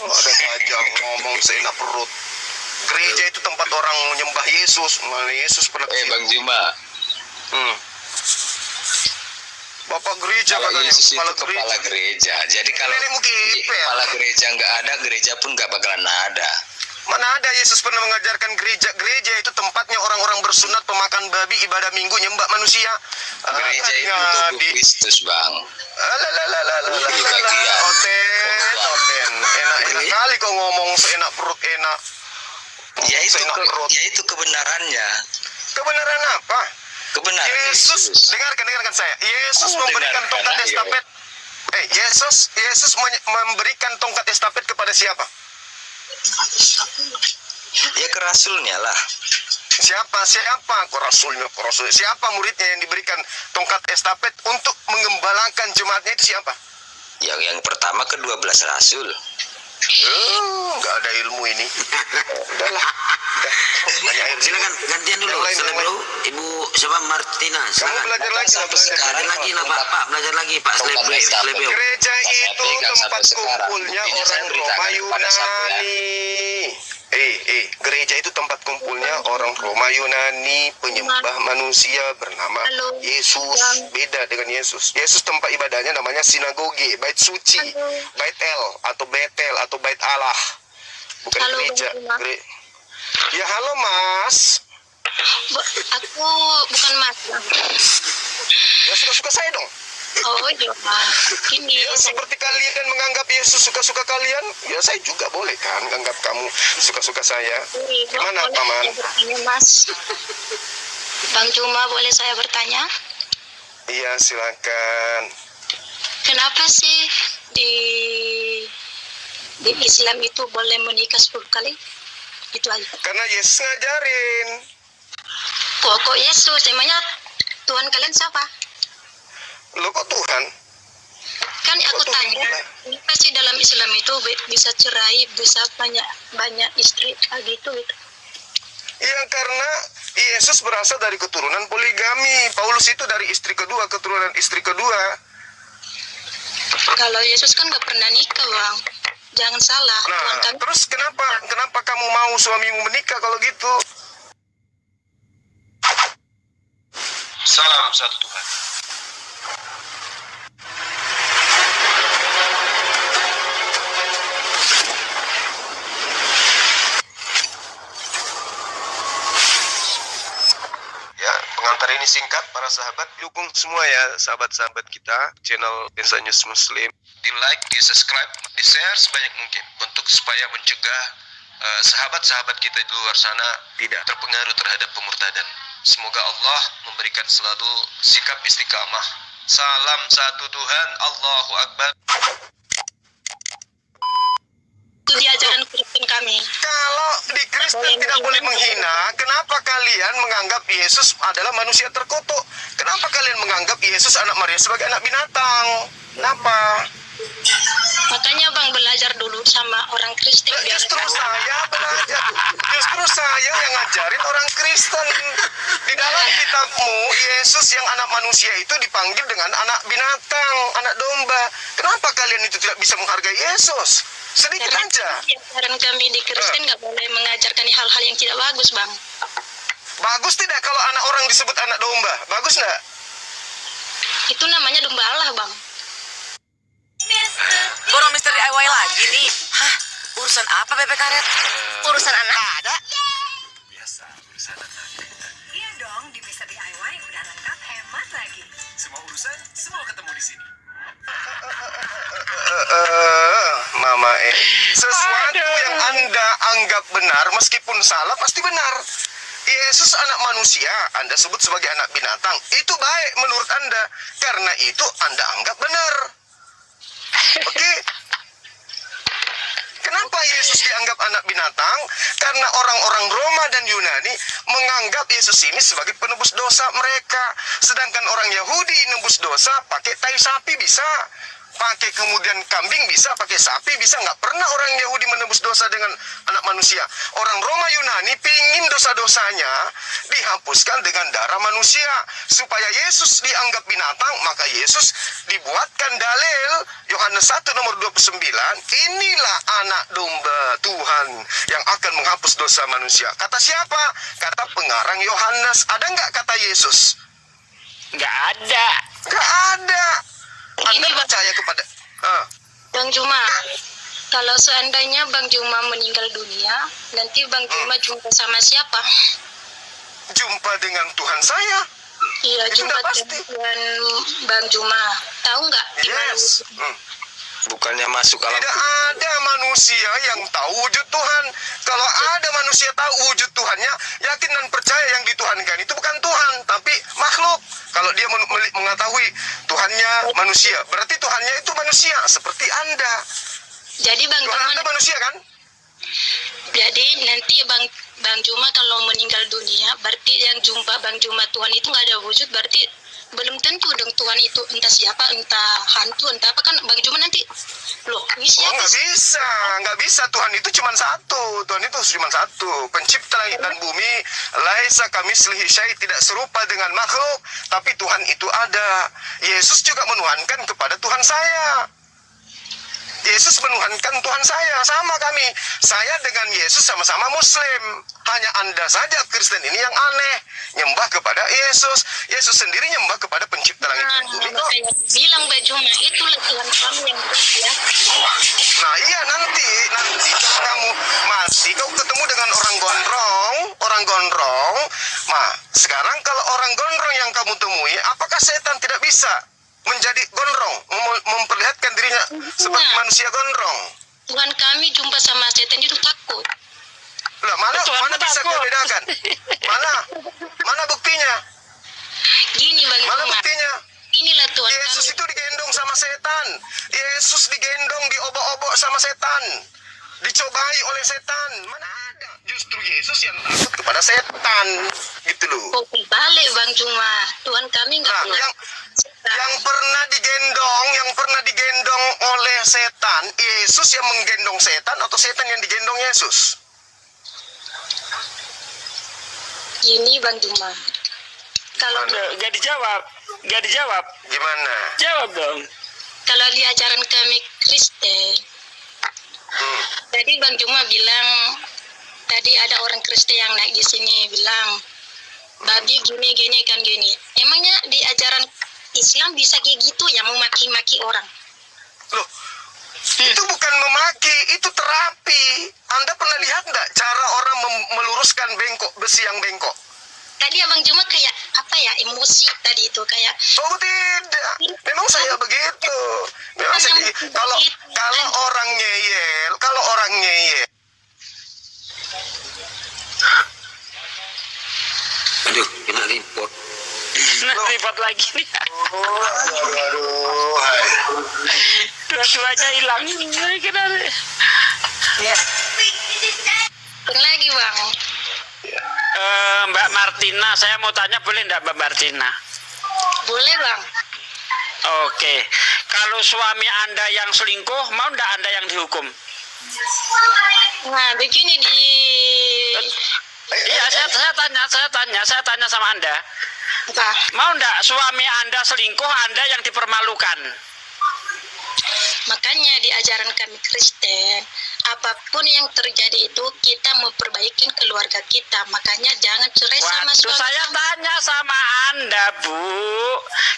Ada saja ngomong seenak perut. Gereja itu tempat orang menyembah Yesus. Mana Yesus pernah ke situ? Bang Juma, Bapak gereja kalau katanya, Yesus itu kepala kepala gereja. gereja. Jadi kalau Nenekmu kiper. kepala gereja nggak ada, gereja pun nggak bakalan ada. Mana ada Yesus pernah mengajarkan gereja? Gereja itu tempatnya orang-orang bersunat, pemakan babi, ibadah minggu, nyembah manusia. Gereja itu tubuh Kristus, Bang. Itu bagian. Oten. Enak kali kau ngomong seenak perut enak. Ya itu kebenarannya. Kebenaran apa? Kebenaran Yesus, dengarkan saya. Yesus Oh, memberikan dengarkan, tongkat ayo. estafet. Yesus memberikan tongkat estafet kepada siapa? Ya ke rasulnya lah. Siapa? Kok rasulnya? Siapa muridnya yang diberikan tongkat estafet untuk mengembalakan jemaatnya itu siapa? Yang pertama ke-12 rasul. Nggak ada ilmu ini. Udahlah. Banyak air. Silakan gantian dulu. Yang lain. Selebro, Ibu siapa Martina. Kamu Silakan. belajar lagi lah, belajar. Belajar lagi lah Pak, belajar lagi Pak Selebro. Gereja itu tempat kumpulnya orang Roma Yunani. Gereja itu tempat kumpulnya orang Roma Yunani, penyembah manusia bernama Yesus. Beda dengan Yesus. Yesus tempat ibadahnya namanya sinagoge, bait suci, bait El atau Betel atau bait Allah. Bukan gereja. Ya halo Mas. Aku bukan Mas. Ya suka-suka saya dong. Oh iya, ini Ya, seperti kalian menganggap Yesus suka-suka kalian, ya saya juga boleh kan menganggap kamu suka-suka saya. Gimana Paman? Mas. Bang Juma, boleh saya bertanya? Iya silakan. Kenapa sih di Islam itu boleh menikah 10 kali? Itu aja. Karena Yesus ngajarin. Kok Yesus? Emangnya Tuhan kalian siapa? Lo kok Tuhan? Kan aku tanya, kenapa sih dalam Islam itu bisa cerai, bisa banyak istri gitu? Ya karena Yesus berasal dari keturunan poligami. Paulus itu dari istri kedua, keturunan istri kedua. Kalau Yesus kan nggak pernah nikah, Bang. Jangan salah. Nah, terus kenapa kamu mau suamimu menikah kalau gitu? Salam satu Tuhan. Ya, pengantar ini singkat para sahabat. Dukung semua ya sahabat-sahabat kita, channel Insa News Muslim. Di like, di subscribe, di share sebanyak mungkin untuk supaya mencegah sahabat-sahabat kita di luar sana tidak terpengaruh terhadap pemurtadan. Semoga Allah memberikan selalu sikap istiqamah. Salam satu Tuhan, Allahu Akbar. Itu di ajaran Kristen kami. Kalau di Kristen tidak boleh menghina, kenapa kalian menganggap Yesus adalah manusia terkutuk? Kenapa kalian menganggap Yesus anak Maria sebagai anak binatang? Kenapa? Makanya Bang belajar dulu sama orang Kristen. Justru saya belajar. Justru saya yang ngajarin orang Kristen. Di dalam kitabmu, Yesus yang anak manusia itu dipanggil dengan anak binatang, anak domba. Kenapa kalian itu tidak bisa menghargai Yesus? Sedikit aja. Ajaran kami di Kristen nggak boleh mengajarkan hal-hal yang tidak bagus, Bang. Bagus tidak kalau anak orang disebut anak domba? Bagus enggak? Itu namanya domba Allah, Bang. Borong misteri DIY lagi nih. Hah? Urusan apa Bebek Karet? Urusan anak ada. Biasa, urusan anak. Iya dong, di Mister DIY udah lengkap, hemat lagi. Semua urusan, semua ketemu di sini. Mama sesuatu yang Anda anggap benar meskipun salah pasti benar. Yesus anak manusia, Anda sebut sebagai anak binatang. Itu baik menurut Anda. Karena itu Anda anggap benar. Oke? Kenapa Yesus dianggap anak binatang? Karena orang-orang Roma dan Yunani menganggap Yesus ini sebagai penebus dosa mereka. Sedangkan orang Yahudi nebus dosa pakai tai sapi bisa. Pakai kemudian kambing bisa, pakai sapi bisa. Nggak pernah orang Yahudi menebus dosa dengan anak manusia. Orang Roma Yunani pingin dosa-dosanya dihapuskan dengan darah manusia. Supaya Yesus dianggap binatang, maka Yesus dibuatkan dalil Yohanes 1 nomor 29. Inilah anak domba Tuhan yang akan menghapus dosa manusia. Kata siapa? Kata pengarang Yohanes. Ada nggak kata Yesus? Nggak ada. Nggak ada. Anda percaya kepada Bang Juma, kalau seandainya Bang Juma meninggal dunia, nanti Bang Juma jumpa sama siapa? Jumpa dengan Tuhan saya. Iya, jumpa dengan Bang Juma. Tahu nggak? Yes. Bukannya masuk alam Tidak ada manusia yang tahu wujud Tuhan. Kalau ada manusia tahu wujud Tuhannya, yakin dan percaya yang dituhankan itu bukan Tuhan, tapi makhluk. Kalau dia mengetahui Tuhannya manusia, berarti Tuhannya itu manusia seperti Anda. Jadi Bang Tuhan Juma, Anda manusia kan? jadi nanti Bang Juma kalau meninggal dunia, berarti yang jumpa Bang Juma Tuhan itu nggak ada wujud, berarti belum tentu dong Tuhan itu entah siapa, entah hantu, entah apa kan Bang Juma nanti loh ini siapa? Nggak bisa. Tuhan itu cuma satu. Tuhan itu cuma satu. Pencipta langit dan bumi. Laisa kamitslihi syai', tidak serupa dengan makhluk. Tapi Tuhan itu ada. Yesus juga menuhankan kepada Tuhan saya. Yesus menuhankan Tuhan saya, sama kami. Saya dengan Yesus sama-sama Muslim. Hanya Anda saja Kristen ini yang aneh, nyembah kepada Yesus. Yesus sendiri nyembah kepada pencipta langit dan bumi kok. Bilang Bang Juma, itulah Tuhan kami yang ya. Nah iya nanti kalau kamu mati, kau ketemu dengan orang gondrong. Nah sekarang kalau orang gondrong yang kamu temui, apakah setan tidak bisa menjadi gondrong, memperlihatkan dirinya seperti manusia gondrong? Tuhan kami jumpa sama setan itu takut. Lah mana bisa kau bedakan? Mana buktinya? Gini Bang Mana Juma, buktinya? inilah Tuhan Yesus kami. itu digendong sama setan. Yesus digendong, diobok-obok sama setan. Dicobai oleh setan. Mana ada? Justru Yesus yang takut kepada setan. Gitu loh. Oh, balik Bang Juma. Tuhan kami nggak pernah. Yang pernah digendong oleh setan, Yesus yang menggendong setan atau setan yang digendong Yesus? Gini Bang Juma. Kalau nggak dijawab. Gimana? Jawab dong. Kalau di ajaran kami Kristen, tadi Bang Juma bilang tadi ada orang Kristen yang naik di sini bilang babi gini kan gini. Emangnya di ajaran Islam bisa kayak gitu ya, mau maki-maki orang? Loh, itu bukan memaki, itu terapi. Anda pernah lihat nggak cara orang meluruskan besi yang bengkok? Tadi Abang Juma kayak apa ya, emosi tadi itu kayak. Oh tidak, memang saya begitu. Memang saya, kalau orang ngeyel, Aduh, gimana? ribet lagi nih. Aduh, hai. Dua-duanya hilang. Ya. Lagi bang. Mbak Martina, saya mau tanya boleh enggak Mbak Martina? Boleh bang. Oke, kalau suami Anda yang selingkuh, mau enggak Anda yang dihukum? Nah begini Iya, saya tanya sama Anda. Mau enggak suami Anda selingkuh, Anda yang dipermalukan? Makanya di ajaran kami Kristen, apapun yang terjadi itu kita memperbaiki keluarga kita. Makanya jangan cerai sama Waduh, suami. saya tanya sama Anda, Bu.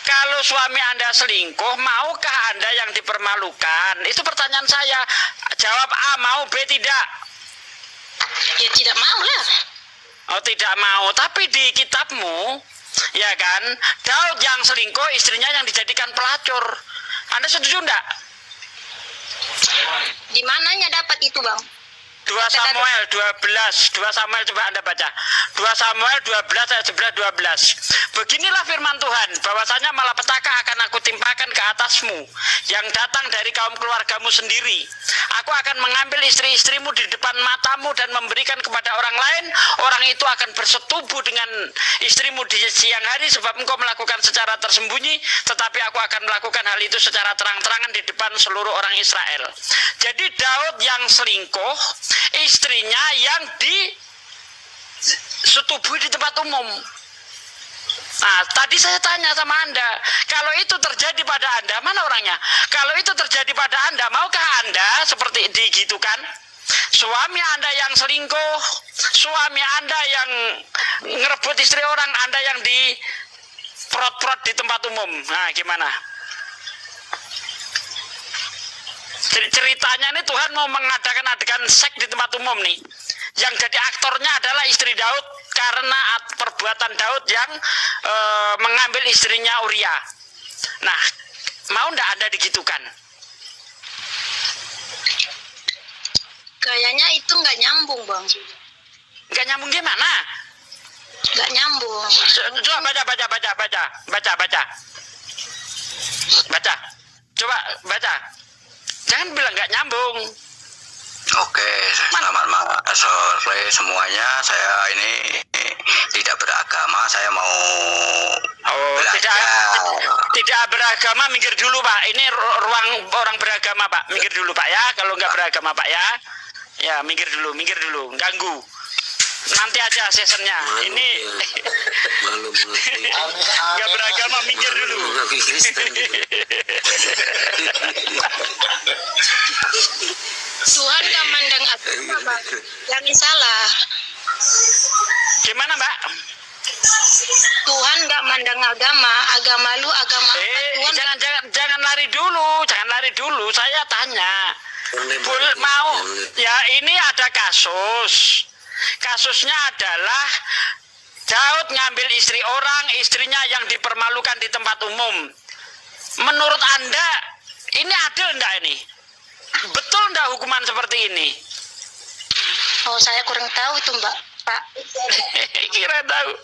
Kalau suami Anda selingkuh, maukah Anda yang dipermalukan? Itu pertanyaan saya. Jawab A, mau, B, tidak. Ya tidak mau lah. Oh, tidak mau. Tapi di kitabmu, ya kan, Daud yang selingkuh, istrinya yang dijadikan pelacur. Anda setuju enggak? Di mananya dapat itu bang? 2 Samuel 12, 2 Samuel coba Anda baca. 2 Samuel 12 ayat 11 12. Beginilah firman Tuhan, bahwasanya malapetaka akan aku timpakan ke atasmu yang datang dari kaum keluargamu sendiri. Aku akan mengambil istri-istrimu di depan matamu dan memberikan kepada orang lain. Orang itu akan bersetubuh dengan istrimu di siang hari sebab engkau melakukan secara tersembunyi, tetapi aku akan melakukan hal itu secara terang-terangan di depan seluruh orang Israel. Jadi Daud yang selingkuh, istrinya yang disetubuhi di tempat umum. Nah, tadi saya tanya sama Anda, kalau itu terjadi pada Anda, mana orangnya? Kalau itu terjadi pada Anda, maukah Anda seperti digitukan? Suami Anda yang selingkuh, suami Anda yang ngerebut istri orang, Anda yang diprot-prot di tempat umum. Nah, gimana? Ceritanya ini Tuhan mau mengadakan adegan seks di tempat umum nih. Yang jadi aktornya adalah istri Daud karena perbuatan Daud yang mengambil istrinya Uria. Nah, mau ndak Anda digitukan? Kayaknya itu nggak nyambung bang. Nggak nyambung gimana? Nggak nyambung. Coba baca. Coba baca. Jangan bilang nggak nyambung. Oke, selamat sore semuanya. Saya ini tidak beragama. Saya mau belajar. Tidak beragama, minggir dulu Pak. Ini ruang orang beragama Pak. Minggir dulu Pak ya. Kalau nggak beragama Pak ya. Ya minggir dulu. Ganggu. Nanti aja seasonnya. Ini nggak beragama, minggir dulu. Tuhan gak mandang agama bang. Jangan salah. Gimana Mbak? Tuhan gak mandang agama. Agama lu agama Tuhan. Jangan lari dulu. Saya tanya. Mau ya, ini ada kasus. Kasusnya adalah Daud ngambil istri orang, istrinya yang dipermalukan di tempat umum. Menurut Anda, ini adil enggak ini? Betul enggak hukuman seperti ini? Oh, saya kurang tahu itu Mbak. Pak. Kira tahu.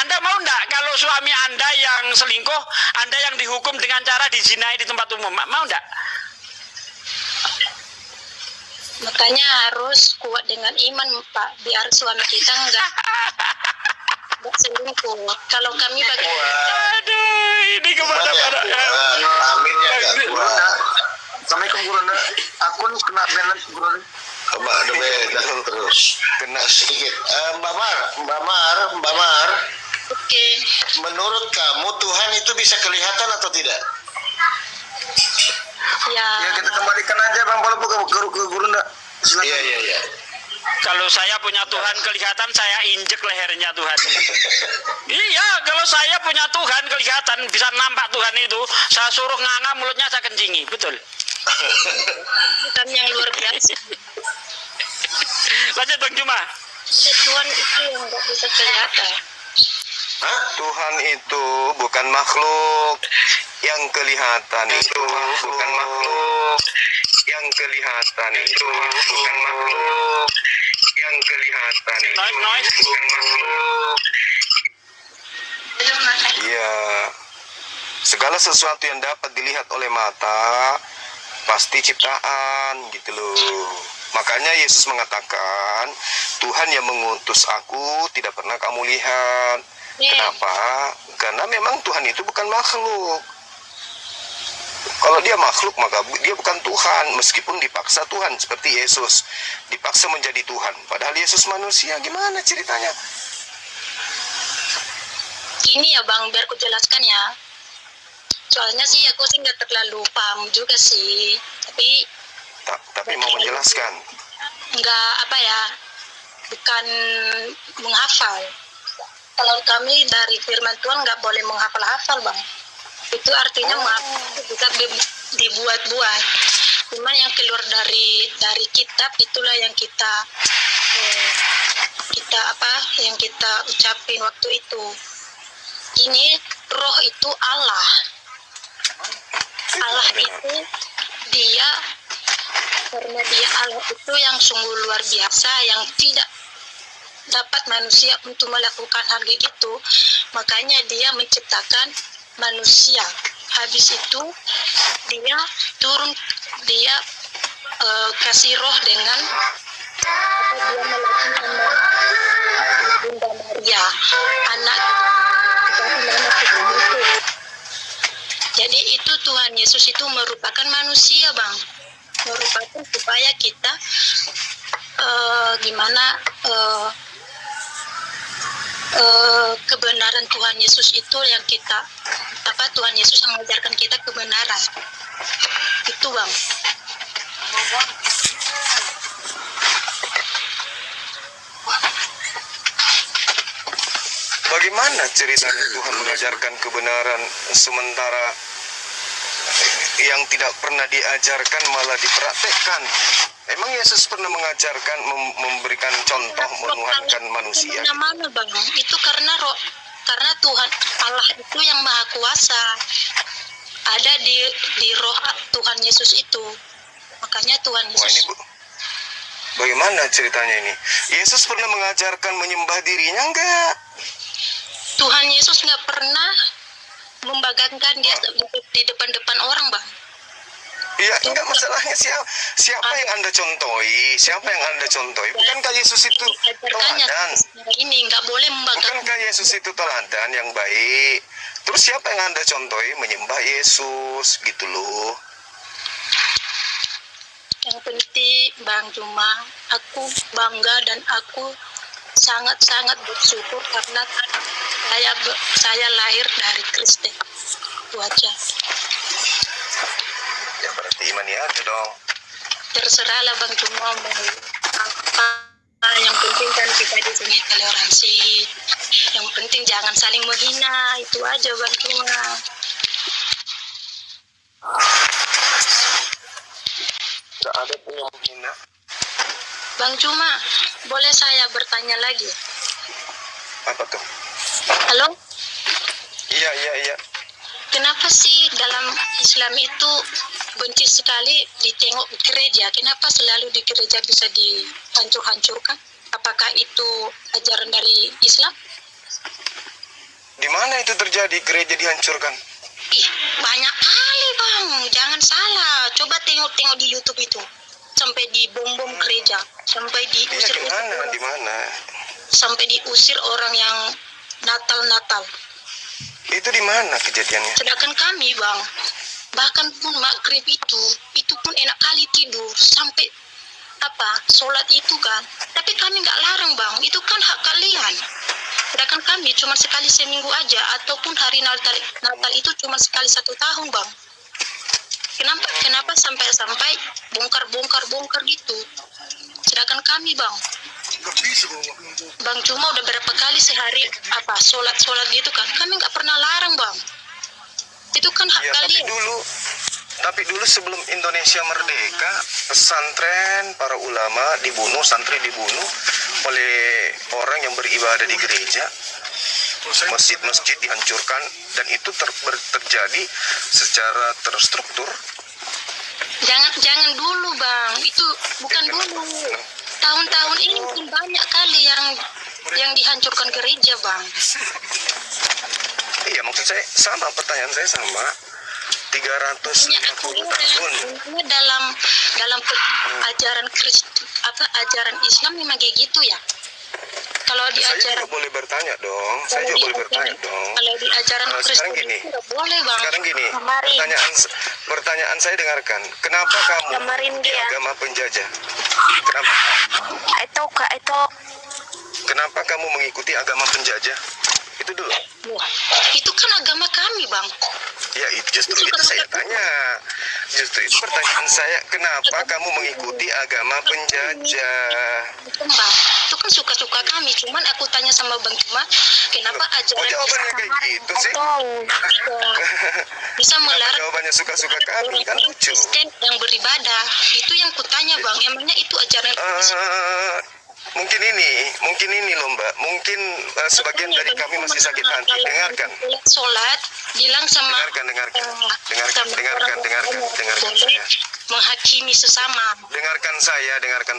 Anda mau enggak kalau suami Anda yang selingkuh, Anda yang dihukum dengan cara dizinai di tempat umum? Mau enggak? Makanya harus kuat dengan iman Pak, biar suami kita enggak selingkuh. Kalau kami aduh, ini kemana-mana. Amin ya Gurunda. Assalamualaikum Gurunda. Aku kena benar Gurunda. Mbak Debe terus kena sedikit. Mbak Mar. Oke. Menurut kamu Tuhan itu bisa kelihatan atau tidak? Ya kita kembalikan aja Bang kalau ke Gurunda. Iya. Kalau saya punya Tuhan kelihatan, saya injek lehernya Tuhan. Iya, kalau saya punya Tuhan kelihatan, bisa nampak Tuhan itu, saya suruh nganga mulutnya saya kencingi, betul. Bukan yang luar biasa. Lanjut Bang Juma. Tuhan itu yang nggak bisa kelihatan. Hah? Tuhan itu bukan makhluk yang kelihatan, itu bukan makhluk yang kelihatan, itu bukan makhluk yang kelihatan, itu bukan makhluk. Iya, Ya, segala sesuatu yang dapat dilihat oleh mata pasti ciptaan gitu loh. Makanya Yesus mengatakan, Tuhan yang mengutus aku tidak pernah kamu lihat. Kenapa? Karena memang Tuhan itu bukan makhluk. Kalau dia makhluk maka dia bukan Tuhan, meskipun dipaksa Tuhan seperti Yesus dipaksa menjadi Tuhan. Padahal Yesus manusia, gimana ceritanya? Ini ya Bang, biar aku jelaskan ya. Soalnya sih aku sih nggak terlalu paham juga sih, tapi mau menjelaskan. Nggak apa ya, bukan menghafal. Kalau kami dari firman Tuhan nggak boleh menghafal-hafal Bang. Itu artinya menghafal juga dibuat-buat. Cuman yang keluar dari kitab itulah yang kita yang kita ucapin waktu itu. Ini roh itu Allah. Allah itu dia, karena dia Allah itu yang sungguh luar biasa, yang tidak dapat manusia untuk melakukan hal gitu. Makanya dia menciptakan manusia. Habis itu dia turun, dia kasih roh dengan dia melakukan Bunda Maria, anak jadi itu Tuhan Yesus itu merupakan manusia Bang, merupakan supaya kita kebenaran Tuhan Yesus itu yang kita Tuhan Yesus yang mengajarkan kita kebenaran itu Bang. Bagaimana ceritanya Tuhan mengajarkan kebenaran sementara yang tidak pernah diajarkan malah dipraktekkan? Emang Yesus pernah mengajarkan, memberikan contoh menuhankan manusia? Mana Bang? Itu karena Tuhan Allah itu yang maha kuasa ada di roh Tuhan Yesus itu. Makanya Tuhan Yesus. Bagaimana ceritanya ini? Yesus pernah mengajarkan menyembah dirinya enggak? Tuhan Yesus nggak pernah membanggakan dia di depan orang Bang. Iya, enggak, masalahnya siapa yang Anda contohi? Siapa yang Anda contohi? Bukankah Yesus itu teladan? Ini nggak boleh membanggakan. Bukankah Yesus itu teladan yang baik? Terus siapa yang Anda contohi menyembah Yesus gitu loh? Yang penting Bang Juma, aku bangga dan aku sangat-sangat bersyukur karena saya lahir dari Kristen. Itu aja. Ya berarti imannya ada dong. Terserahlah Bang Juma mau apa. Yang penting kan kita di sini toleransi. Yang penting jangan saling menghina. Itu aja Bang Juma. Tidak ada pun yang menghina. Bang Juma, boleh saya bertanya lagi? Apa tuh? Halo? Iya. Kenapa sih dalam Islam itu benci sekali ditengok gereja? Kenapa selalu di gereja bisa dihancur-hancurkan? Apakah itu ajaran dari Islam? Di mana itu terjadi gereja dihancurkan? Ih, banyak kali Bang. Jangan salah. Coba tengok-tengok di YouTube itu. Sampai dibom-bom gereja, sampai diusir di mana? Sampai diusir orang yang Natal. Itu di mana kejadiannya? Sedangkan kami Bang, bahkan pun maghrib itu pun enak kali tidur sampai sholat itu kan. Tapi kami nggak larang Bang, itu kan hak kalian. Sedangkan kami cuma sekali seminggu aja, ataupun hari Natal itu cuma sekali 1 tahun Bang. Kenapa sampai bongkar gitu? Sedangkan kami Bang, Bang cuma udah berapa kali sehari sholat gitu kan, kami nggak pernah larang Bang. Itu kan hak kalian. Tapi dulu sebelum Indonesia merdeka, pesantren, para ulama dibunuh, santri dibunuh oleh orang yang beribadah di gereja. Masjid-masjid dihancurkan, dan itu terjadi secara terstruktur. Jangan dulu Bang, itu bukan dulu. Tahun-tahun ini mungkin banyak kali yang dihancurkan gereja Bang. Iya, maksud saya sama, pertanyaan saya sama. 350 tahun. Dalam ajaran ajaran Islam memang kayak gitu ya. Kalau di Saya ajaran juga boleh bertanya dong. Saya juga boleh bertanya dong. Kalau di ajaran Sekarang Kristen gini. itu nggak boleh bang. Sekarang gini, Kemarin. pertanyaan saya dengarkan. Kenapa kamu di agama penjajah? Kenapa? Itu Kenapa kamu mengikuti agama penjajah? Itu dulu. Wah, itu kan agama kami bang. Ya, justru itu saya tanya. Justru itu pertanyaan saya. Kenapa kamu mengikuti agama penjajah? Itu bang, itu kan suka-suka kami. Cuman aku tanya sama bang Cuma, kenapa ajaran Kok jawabannya kayak gitu sih? bisa melarang Jawabannya suka-suka kami kan lucu. Kristen yang beribadah? Itu yang kutanya bang. Emangnya itu ajaran Mungkin ini loh Mbak. Mungkin sebagian dari kami masih sakit hati. Dengarkan. Sholat bilang sama Dengarkan boleh menghakimi sesama. Dengarkan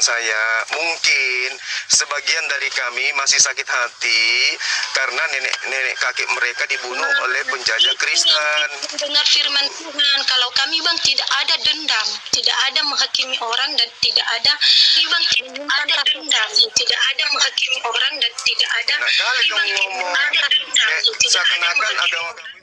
saya. Mungkin sebagian dari kami masih sakit hati karena nenek kakek mereka dibunuh oleh penjajah Kristen. Dengar firman Tuhan, kalau kami bang tidak ada dendam, tidak ada menghakimi orang dan tidak ada bang ada dendam, tidak ada menghakimi orang dan tidak ada Nah, kali kamu ngomong seakan-akan agama kamu